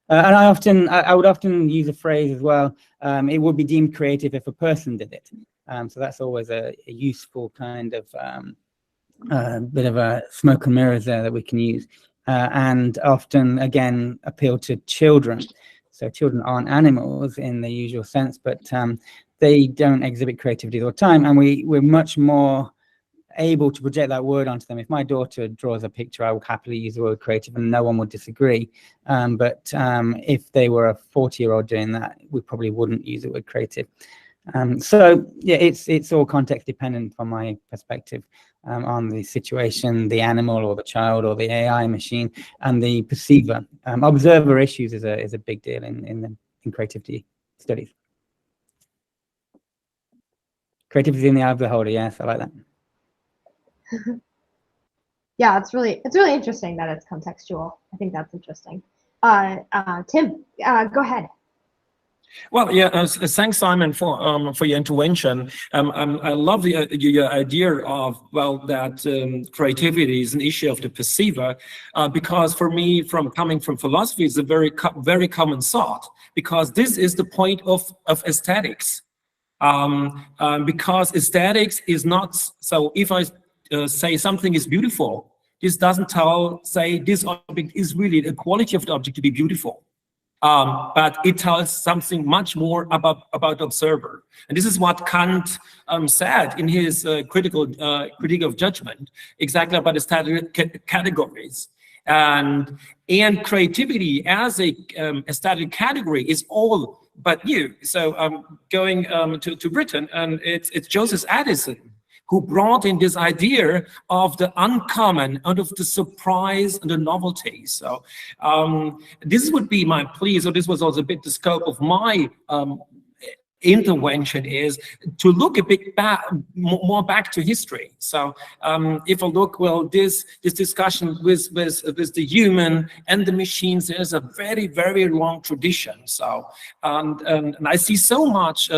And I would often use a phrase as well, it would be deemed creative if a person did it. So that's always a useful kind of bit of a smoke and mirrors there that we can use. And often, again, appeal to children. So children aren't animals in the usual sense, but they don't exhibit creativity all the time. And we're much more able to project that word onto them. If my daughter draws a picture, I would happily use the word creative and no one would disagree. But if they were a 40-year-old doing that, we probably wouldn't use the word creative. So yeah, it's all context dependent from my perspective, on the situation, the animal or the child or the AI machine and the perceiver. Observer issues is a big deal in creativity studies. Creativity in the eye of the beholder, yes, I like that. Yeah, it's really interesting that it's contextual. I think that's interesting. Tim, go ahead. Well, yeah, thanks, Simon, for your intervention. I love your idea of, well, that creativity is an issue of the perceiver, because for me, coming from philosophy, it's a very common thought, because this is the point of aesthetics. Because aesthetics is not, so if I say something is beautiful, this doesn't say this object is really the quality of the object to be beautiful. But it tells something much more about the observer. And this is what Kant said in his critique of judgment, exactly about aesthetic categories. And creativity as a aesthetic category is all but new. So going to Britain, and it's Joseph Addison who brought in this idea of the uncommon, out of the surprise and the novelty. So this would be my plea. So this was also a bit the scope of my intervention, is to look a bit more back to history. So if I look, well, this discussion with the human and the machines, there's a very, very long tradition. So and I see so much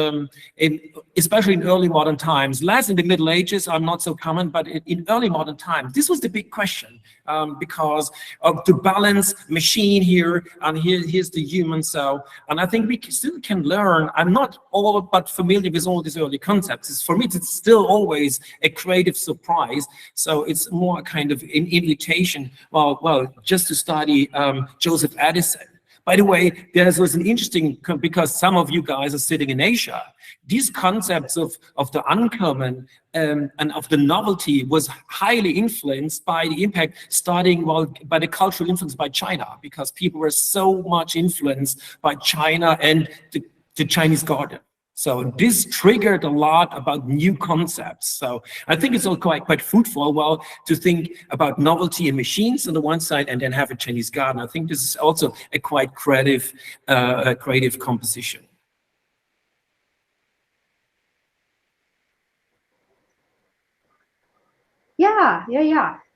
especially in early modern times, less in the Middle Ages, are not so common, but in early modern times, this was the big question, because of the balance machine here, and here's the human. So, and I think we still can learn. I'm not all but familiar with all these early concepts. For me, it's still always a creative surprise. So it's more kind of an invitation, well, just to study Joseph Addison. By the way, there was an interesting, because some of you guys are sitting in Asia, these concepts of the uncommon and of the novelty was highly influenced by the impact, starting by the cultural influence by China, because people were so much influenced by China and the Chinese garden. So this triggered a lot about new concepts. So I think it's all quite fruitful, well, to think about novelty in machines on the one side and then have a Chinese garden. I think this is also a quite creative composition. Yeah.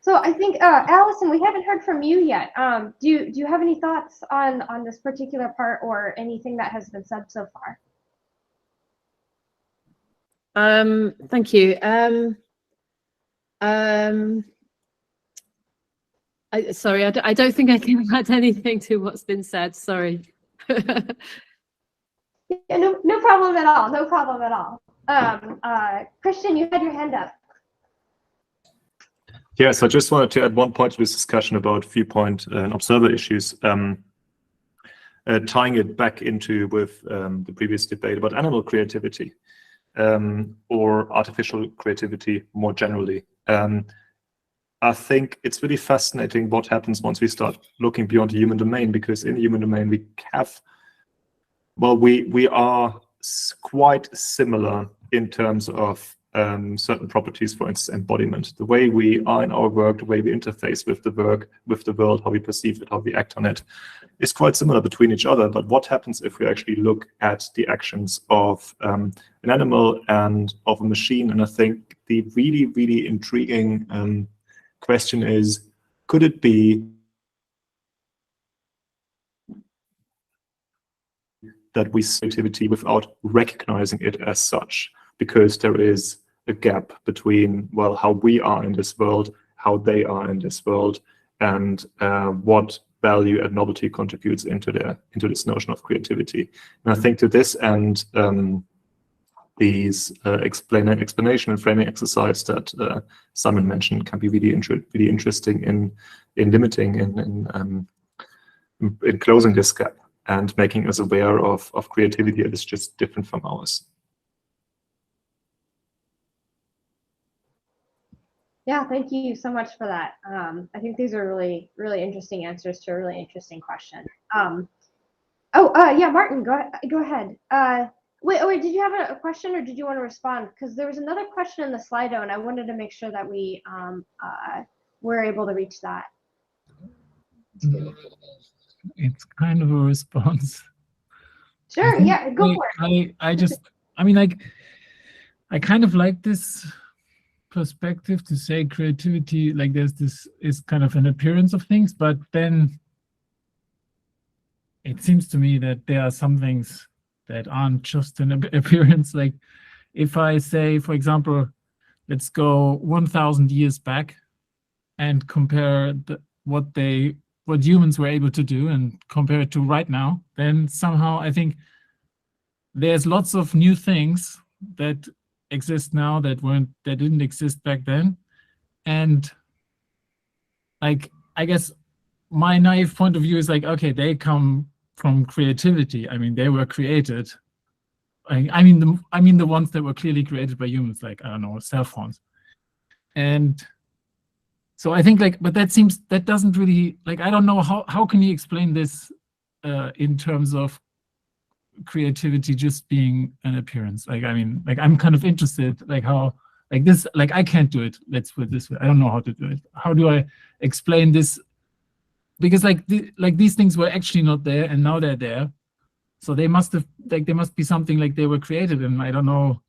So I think, Allison, we haven't heard from you yet. Do you have any thoughts on this particular part or anything that has been said so far? Thank you. Sorry, I don't think I can add anything to what's been said. Sorry. Yeah, no problem at all. No problem at all. Christian, you had your hand up. Yes, I just wanted to add one point to this discussion about viewpoint and observer issues, tying it back into with the previous debate about animal creativity. Or artificial creativity more generally. I think it's really fascinating what happens once we start looking beyond the human domain, because in the human domain we have, well, we are quite similar in terms of certain properties, for instance, embodiment. The way we are in our work, the way we interface with the work, with the world, how we perceive it, how we act on it, is quite similar between each other. But what happens if we actually look at the actions of an animal and of a machine? And I think the really, really intriguing question is, could it be that we see creativity without recognizing it as such, because there is a gap between, well, how we are in this world, how they are in this world, and what value and novelty contributes into this notion of creativity. And I think to this end, these explanation and framing exercise that Simon mentioned can be really interesting in limiting, in closing this gap and making us aware of creativity that is just different from ours. Yeah, thank you so much for that. I think these are really, really interesting answers to a really interesting question. Yeah, Martin, go ahead. Wait, did you have a question, or did you want to respond? Because there was another question in the Slido, and I wanted to make sure that we were able to reach that. It's kind of a response. Sure, yeah, go for it. I mean, like, I kind of like this perspective to say creativity, like this is kind of an appearance of things, but then it seems to me that there are some things that aren't just an appearance. Like if I say, for example, let's go 1,000 years back and compare what humans were able to do and compare it to right now, then somehow I think there's lots of new things that exist now that didn't exist back then. And like, I guess my naive point of view is like, okay, they come from creativity. I mean, they were created. I mean the ones that were clearly created by humans, like, I don't know, cell phones. And so I think, like, but that doesn't really, like, I don't know how can you explain this in terms of creativity just being an appearance? Like, I mean, like, I'm kind of interested, like, how, like this, like, I can't do it. Let's put it this way. I don't know how to do it. How do I explain this? Because like these things were actually not there, and now they're there. So they must have, like, there must be something, like, they were created, and I don't know,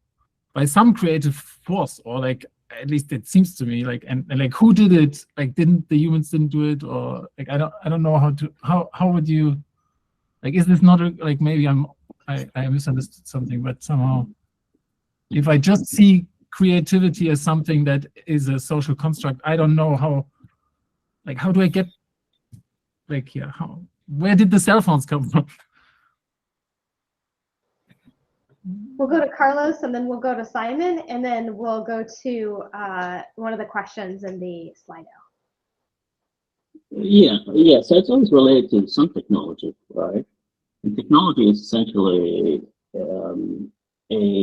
by some creative force, or like, at least it seems to me, like, and like, who did it? Like, the humans didn't do it, or like, I don't know how would you, like, is this not like, maybe I misunderstood something, but somehow if I just see creativity as something that is a social construct, I don't know how, like, how do I get, like, yeah, where did the cell phones come from? We'll go to Carlos, and then we'll go to Simon, and then we'll go to one of the questions in the Slido. Yeah. So it's always related to some technology, right? And technology is essentially a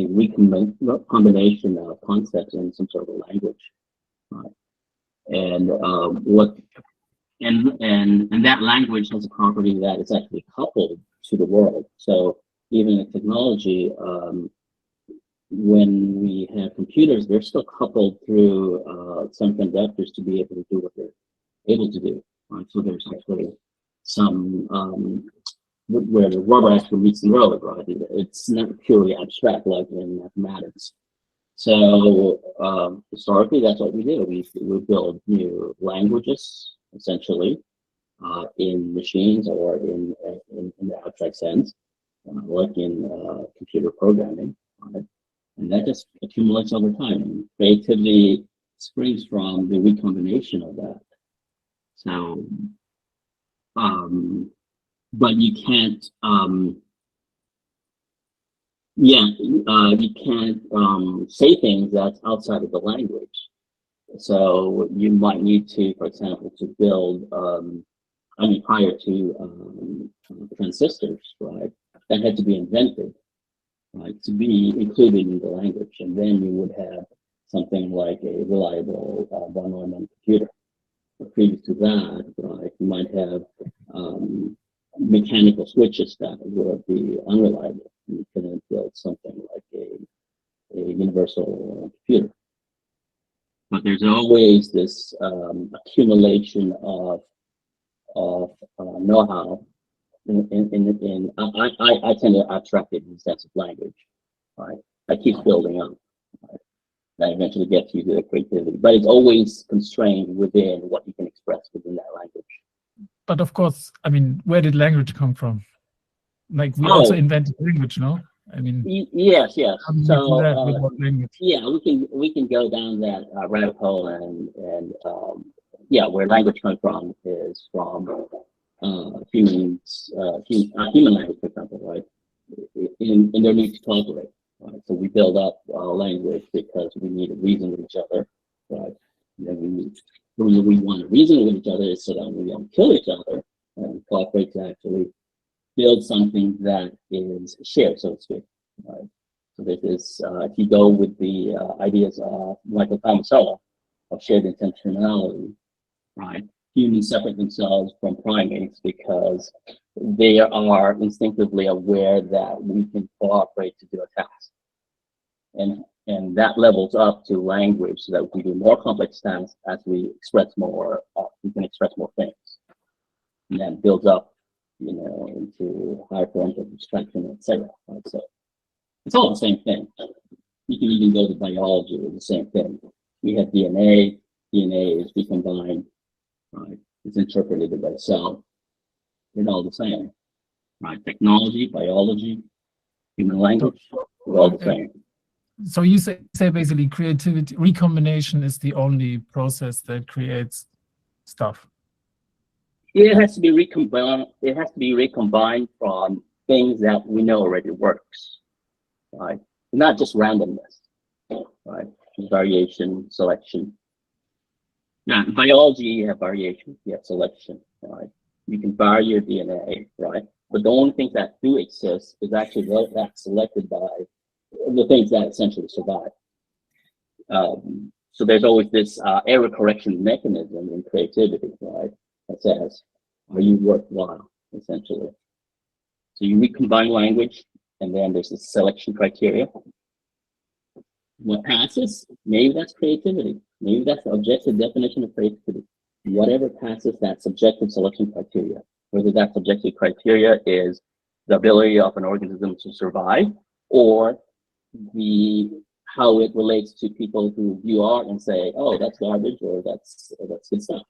recombination of concepts in some sort of language, right? And and that language has a property that is actually coupled to the world. So even in technology, when we have computers, they're still coupled through semiconductors to be able to do what they're able to do. Right? So there's actually some where the rubber actually meets the road, right? It's not purely abstract like in mathematics. So historically, that's what we do. We build new languages, essentially, in machines or in the abstract sense, like in computer programming. Right? And that just accumulates over time. And creativity springs from the recombination of that. So, but you can't, you can't say things that's outside of the language. So you might need to, for example, to build, prior to transistors, right? That had to be invented, right, to be included in the language, and then you would have something like a reliable von Neumann computer, previous to that, right, you might have mechanical switches that would be unreliable. You couldn't build something like a universal computer. But there's always this accumulation of know-how. I tend to abstract it in the sense of language, right? That keeps building up. Right? That eventually gets you to the creativity, but it's always constrained within what you can express within that language. But of course, I mean, where did language come from? Like we also invented language, no? I mean, yes. So language? Yeah, we can go down that rabbit hole and yeah, where language comes from is from human language, for example, right? In their need to cooperate. Right? So we build up language because we need to reason with each other, right? And then we want to reason with each other is so that we don't kill each other and cooperate to actually build something that is shared, so to speak. Right? So this is, if you go with the ideas of Michael Tomasello of shared intentionality, right? Humans separate themselves from primates because they are instinctively aware that we can cooperate to do a task. And that levels up to language so that we can do more complex tasks as we express more, we can express more things. And that builds up, you know, into higher forms of abstraction, etc. Right? So it's all the same thing. You can even go to biology with the same thing. We have DNA. DNA is recombined, right? It's interpreted by the cell. It's all the same, right? Technology, biology, human language, we're all the same. So you say basically creativity, recombination is the only process that creates stuff. It has to be recombined. It has to be recombined from things that we know already works, right? Not just randomness, right? Variation, selection. Now, in biology, you have variation, you have selection, right? You can vary your DNA, right? But the only things that do exist is actually that's selected by the things that essentially survive. So there's always this error correction mechanism in creativity, right? That says, are you worthwhile, essentially? So you recombine language, and then there's this selection criteria. What passes, maybe that's creativity. Maybe that's the objective definition of creativity. Whatever passes that subjective selection criteria, whether that subjective criteria is the ability of an organism to survive, or how it relates to people who view art and say, oh, that's garbage, or that's good stuff.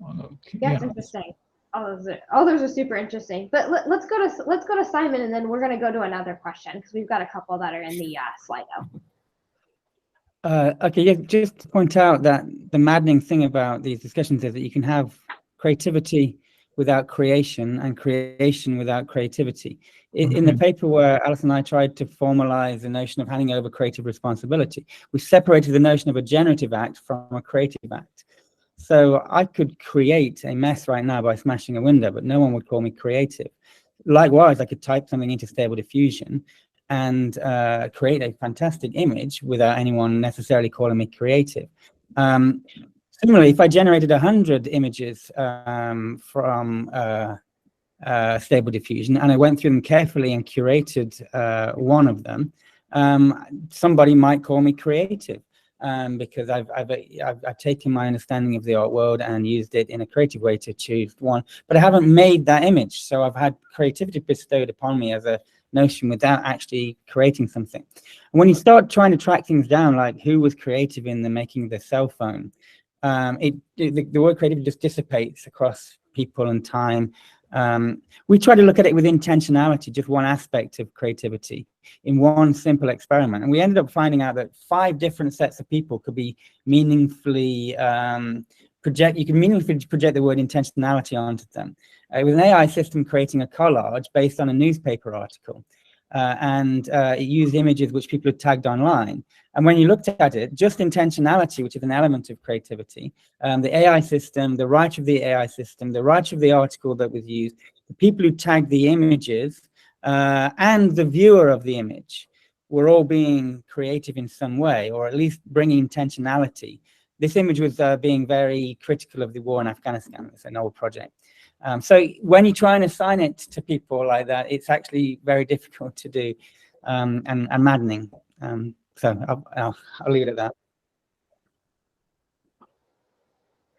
Okay, Yeah, it's interesting. All those are super interesting. But let's go to Simon, and then we're going to go to another question because we've got a couple that are in the Slido. Okay, yeah, just to point out that the maddening thing about these discussions is that you can have creativity without creation and creation without creativity. In the paper where Alice and I tried to formalize the notion of handing over creative responsibility, we separated the notion of a generative act from a creative act. So I could create a mess right now by smashing a window, but no one would call me creative. Likewise, I could type something into Stable Diffusion and create a fantastic image without anyone necessarily calling me creative. Similarly, if I generated 100 images from Stable Diffusion and I went through them carefully and curated one of them, somebody might call me creative. Because I've taken my understanding of the art world and used it in a creative way to choose one, but I haven't made that image. So I've had creativity bestowed upon me as a notion without actually creating something. And when you start trying to track things down, like who was creative in the making of the cell phone, the word creative just dissipates across people and time. We try to look at it with intentionality, just one aspect of creativity in one simple experiment. And we ended up finding out that 5 different sets of people could be meaningfully you can meaningfully project the word intentionality onto them. It was an AI system creating a collage based on a newspaper article. And it used images which people had tagged online. And when you looked at it, just intentionality, which is an element of creativity, the AI system, the writer of the AI system, the writer of the article that was used, the people who tagged the images, and the viewer of the image we're all being creative in some way, or at least bringing intentionality. This image was being very critical of the war in Afghanistan. It's an old project. So when you try and assign it to people like that, it's actually very difficult to do and maddening. So I'll leave it at that.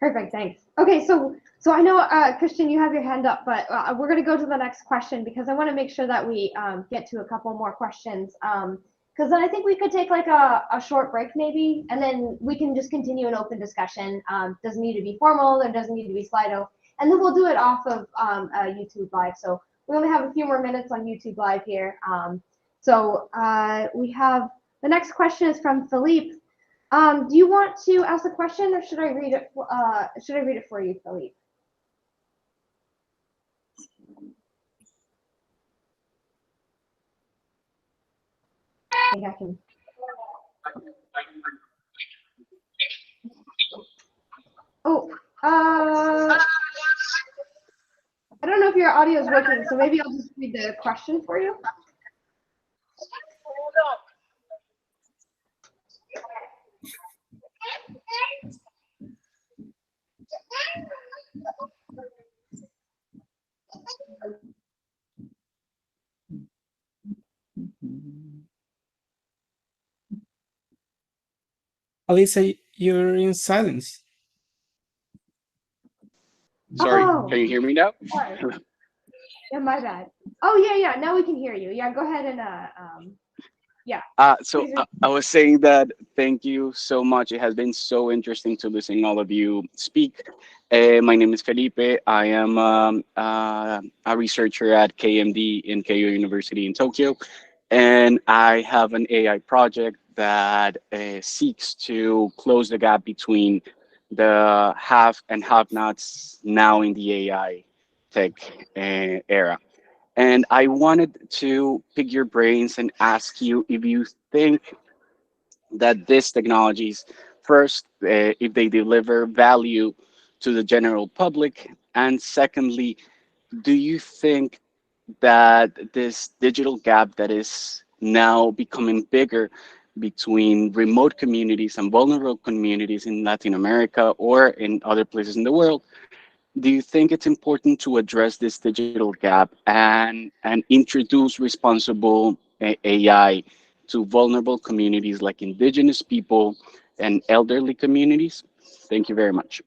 Perfect, thanks. Okay, so I know, Christian, you have your hand up, but we're going to go to the next question because I want to make sure that we get to a couple more questions. Because then I think we could take like a short break maybe, and then we can just continue an open discussion. Doesn't need to be formal, there doesn't need to be Slido. And then we'll do it off of YouTube Live. So we only have a few more minutes on YouTube Live here. We have, the next question is from Philippe. Do you want to ask a question, or should I read it? Should I read it for you, Philippe? I think I can. Oh, I don't know if your audio is working, so maybe I'll just read the question for you. Alisa, you're in silence. Sorry, Oh. Can you hear me now? Sorry. Yeah, my bad. Oh, yeah, now we can hear you. Yeah, go ahead and, yeah. I was saying that thank you so much. It has been so interesting to listen all of you speak. My name is Felipe. I am a researcher at KMD in Keio University in Tokyo. And I have an AI project that seeks to close the gap between the have and have-nots now in the AI tech era. And I wanted to pick your brains and ask you if you think that these technologies, first, if they deliver value to the general public, and secondly, do you think that this digital gap that is now becoming bigger between remote communities and vulnerable communities in Latin America or in other places in the world, do you think it's important to address this digital gap and introduce responsible AI to vulnerable communities like indigenous people and elderly communities? Thank you very much.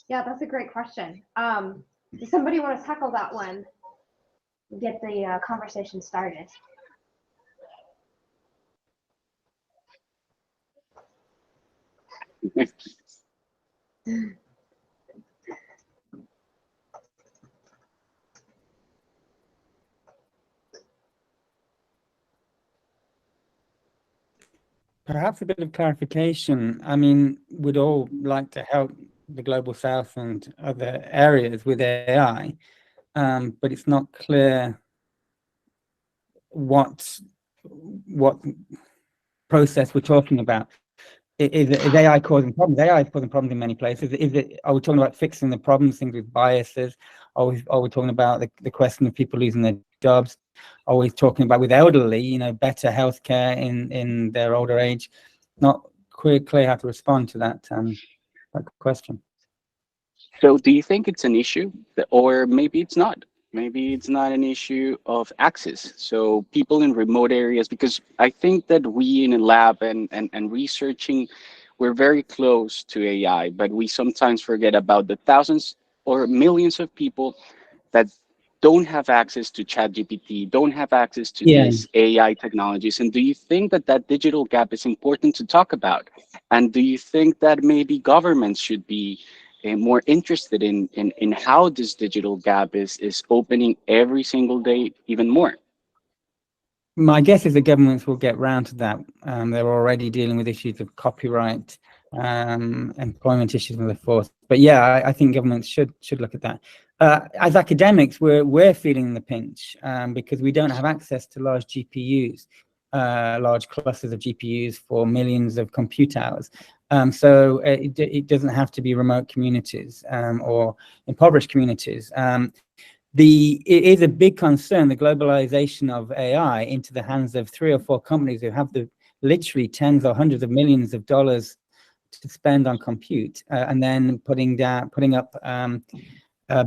Yeah, that's a great question. Does somebody want to tackle that one? Get the conversation started. Perhaps a bit of clarification. I mean, we'd all like to help the Global South and other areas with AI, but it's not clear what process we're talking about. Is AI causing problems? AI is causing problems in many places. Are we talking about fixing the problems, things with biases? Are we talking about the question of people losing their jobs? Are we talking about with elderly, better healthcare in their older age? Not clear how to respond to that question. So do you think it's an issue, or maybe it's not? Maybe it's not an issue of access. So people in remote areas, because I think that we in a lab and researching, we're very close to AI, but we sometimes forget about the thousands or millions of people that don't have access to ChatGPT, don't have access to these AI technologies. And do you think that that digital gap is important to talk about? And do you think that maybe governments should be more interested in how this digital gap is opening every single day even more? My guess is the governments will get round to that. They're already dealing with issues of copyright, employment issues and so forth. But yeah, I think governments should look at that. As academics, we're feeling the pinch because we don't have access to large GPUs, large clusters of GPUs for millions of compute hours. So it doesn't have to be remote communities or impoverished communities. It is a big concern, the globalization of AI into the hands of 3 or 4 companies who have literally tens or hundreds of millions of dollars to spend on compute, and then putting up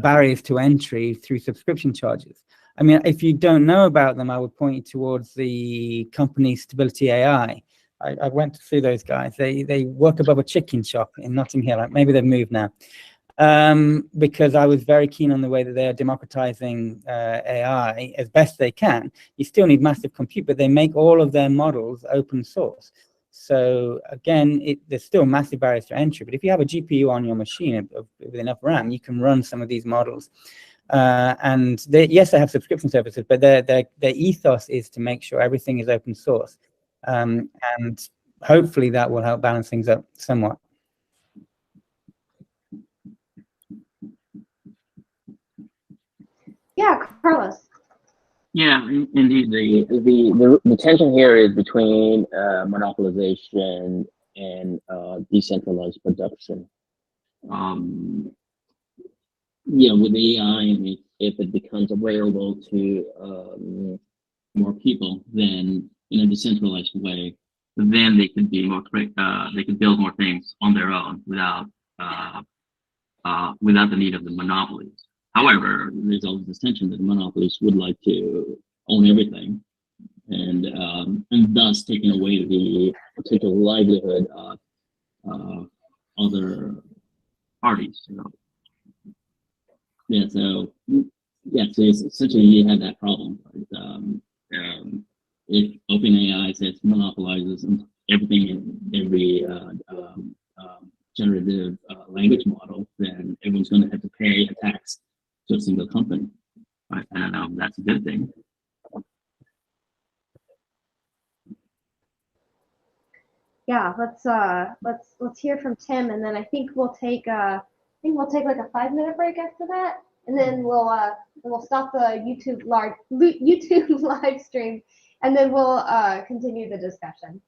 barriers to entry through subscription charges. I mean, if you don't know about them, I would point you towards the company Stability AI. I went to see those guys. They work above a chicken shop in Notting Hill. Maybe they've moved now. Because I was very keen on the way that they are democratizing AI as best they can. You still need massive compute, but they make all of their models open source. So again, there's still massive barriers to entry, but if you have a GPU on your machine with enough RAM, you can run some of these models. And yes, they have subscription services, but their ethos is to make sure everything is open source. And hopefully that will help balance things up somewhat. Yeah, Carlos. Yeah, indeed. The tension here is between monopolization and decentralized production. With AI, if it becomes available to more people, then in a decentralized way, then they can be more they can build more things on their own without the need of the monopolies. However, there's always this tension that the monopolies would like to own everything, and thus taking away the potential livelihood of other parties. So essentially you have that problem. If OpenAI says monopolizes everything in every generative language model, then everyone's going to have to pay a tax to a single company. Right? And that's a good thing. Yeah, let's hear from Tim, and then I think we'll take like a 5-minute break after that, and then we'll stop the YouTube live stream, and then we'll continue the discussion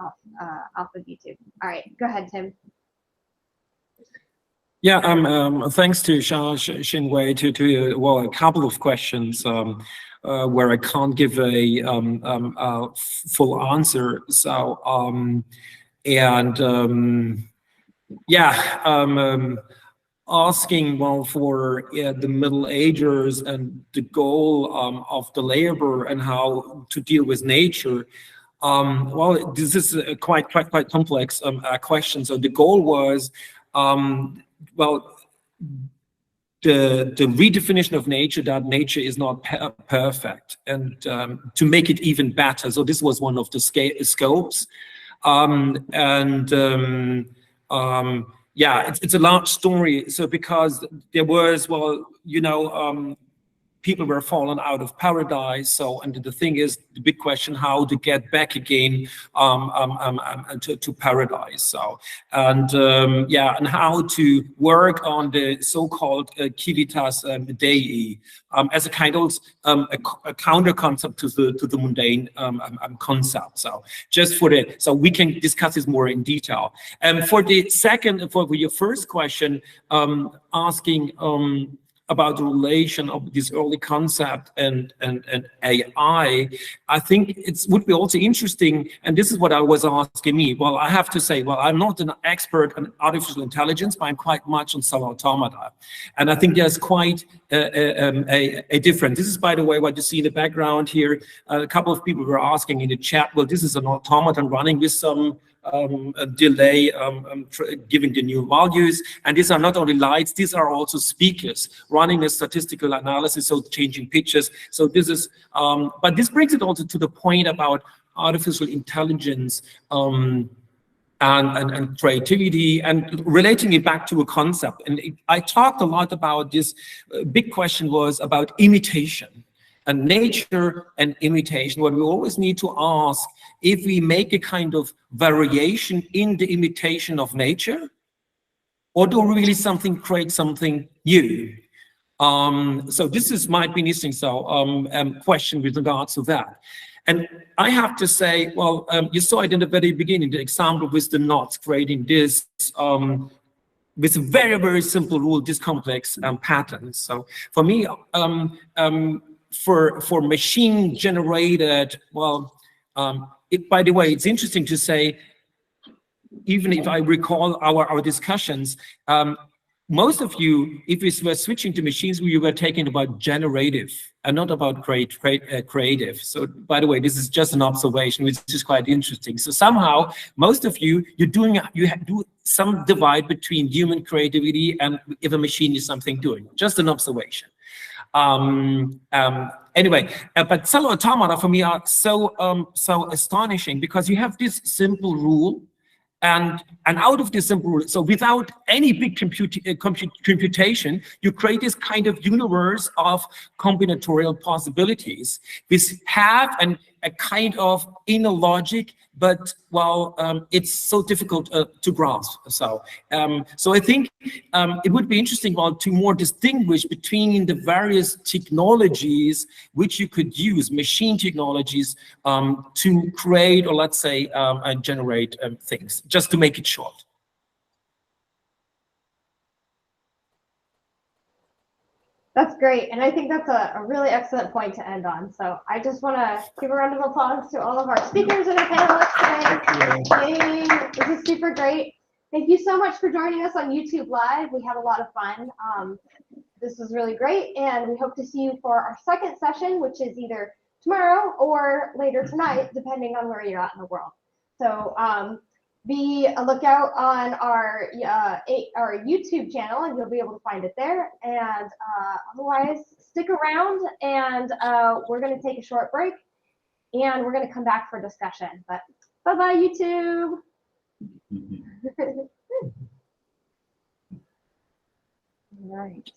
off of YouTube. All right, go ahead, Tim. Yeah, thanks to Xinwei to a couple of questions where I can't give a full answer. So asking for the Middle Ages and the goal of the labor and how to deal with nature. This is a quite complex question. So the goal was the redefinition of nature, that nature is not perfect, and to make it even better. So this was one of the scopes. It's a large story. So because there was, people were fallen out of paradise. So, and the thing is, the big question, how to get back again to paradise. So, and how to work on the so-called civitas Dei as a kind of a counter concept to the mundane concept. So, so we can discuss this more in detail. For your first question, asking about the relation of this early concept and AI, I think it would be also interesting, and this is what I was asking me. Well, I have to say, I'm not an expert on artificial intelligence, but I'm quite much on cell automata. And I think there's quite a difference. This is, by the way, what you see in the background here. A couple of people were asking in the chat, well, this is an automaton running with some delay, giving the new values, and these are not only lights, these are also speakers running a statistical analysis, so changing pictures. So this is but this brings it also to the point about artificial intelligence and creativity, and relating it back to a concept. And I talked a lot about this. Big question was about imitation and nature and imitation. What we always need to ask, if we make a kind of variation in the imitation of nature, or do we really create something new? So this might be an interesting question with regards to that. And I have to say, well, you saw it in the very beginning, the example with the knots creating this with a very, very simple rule, this complex patterns. So for me, for machine generated, well, by the way, it's interesting to say, even if I recall our discussions, most of you, if we were switching to machines, we were talking about generative and not about creative. So by the way, this is just an observation, which is quite interesting. So somehow, most of you, you do some divide between human creativity and if a machine is something doing. Just an observation. Anyway, but cellular automata for me are so astonishing because you have this simple rule. And out of this simple rule, so without any big computation, you create this kind of universe of combinatorial possibilities. This have a kind of inner logic, but well, it's so difficult to grasp. So I think it would be interesting to more distinguish between the various technologies which you could use, machine technologies, to create or let's say generate things, just to make it short. That's great, and I think that's a really excellent point to end on. So I just want to give a round of applause to all of our speakers and our panelists today. This is super great. Thank you so much for joining us on YouTube Live. We had a lot of fun. This was really great, and we hope to see you for our second session, which is either tomorrow or later tonight, depending on where you're at in the world. So be a lookout on our YouTube channel, and you'll be able to find it there. And otherwise, stick around, and we're going to take a short break, and we're going to come back for discussion. But bye-bye, YouTube. All right.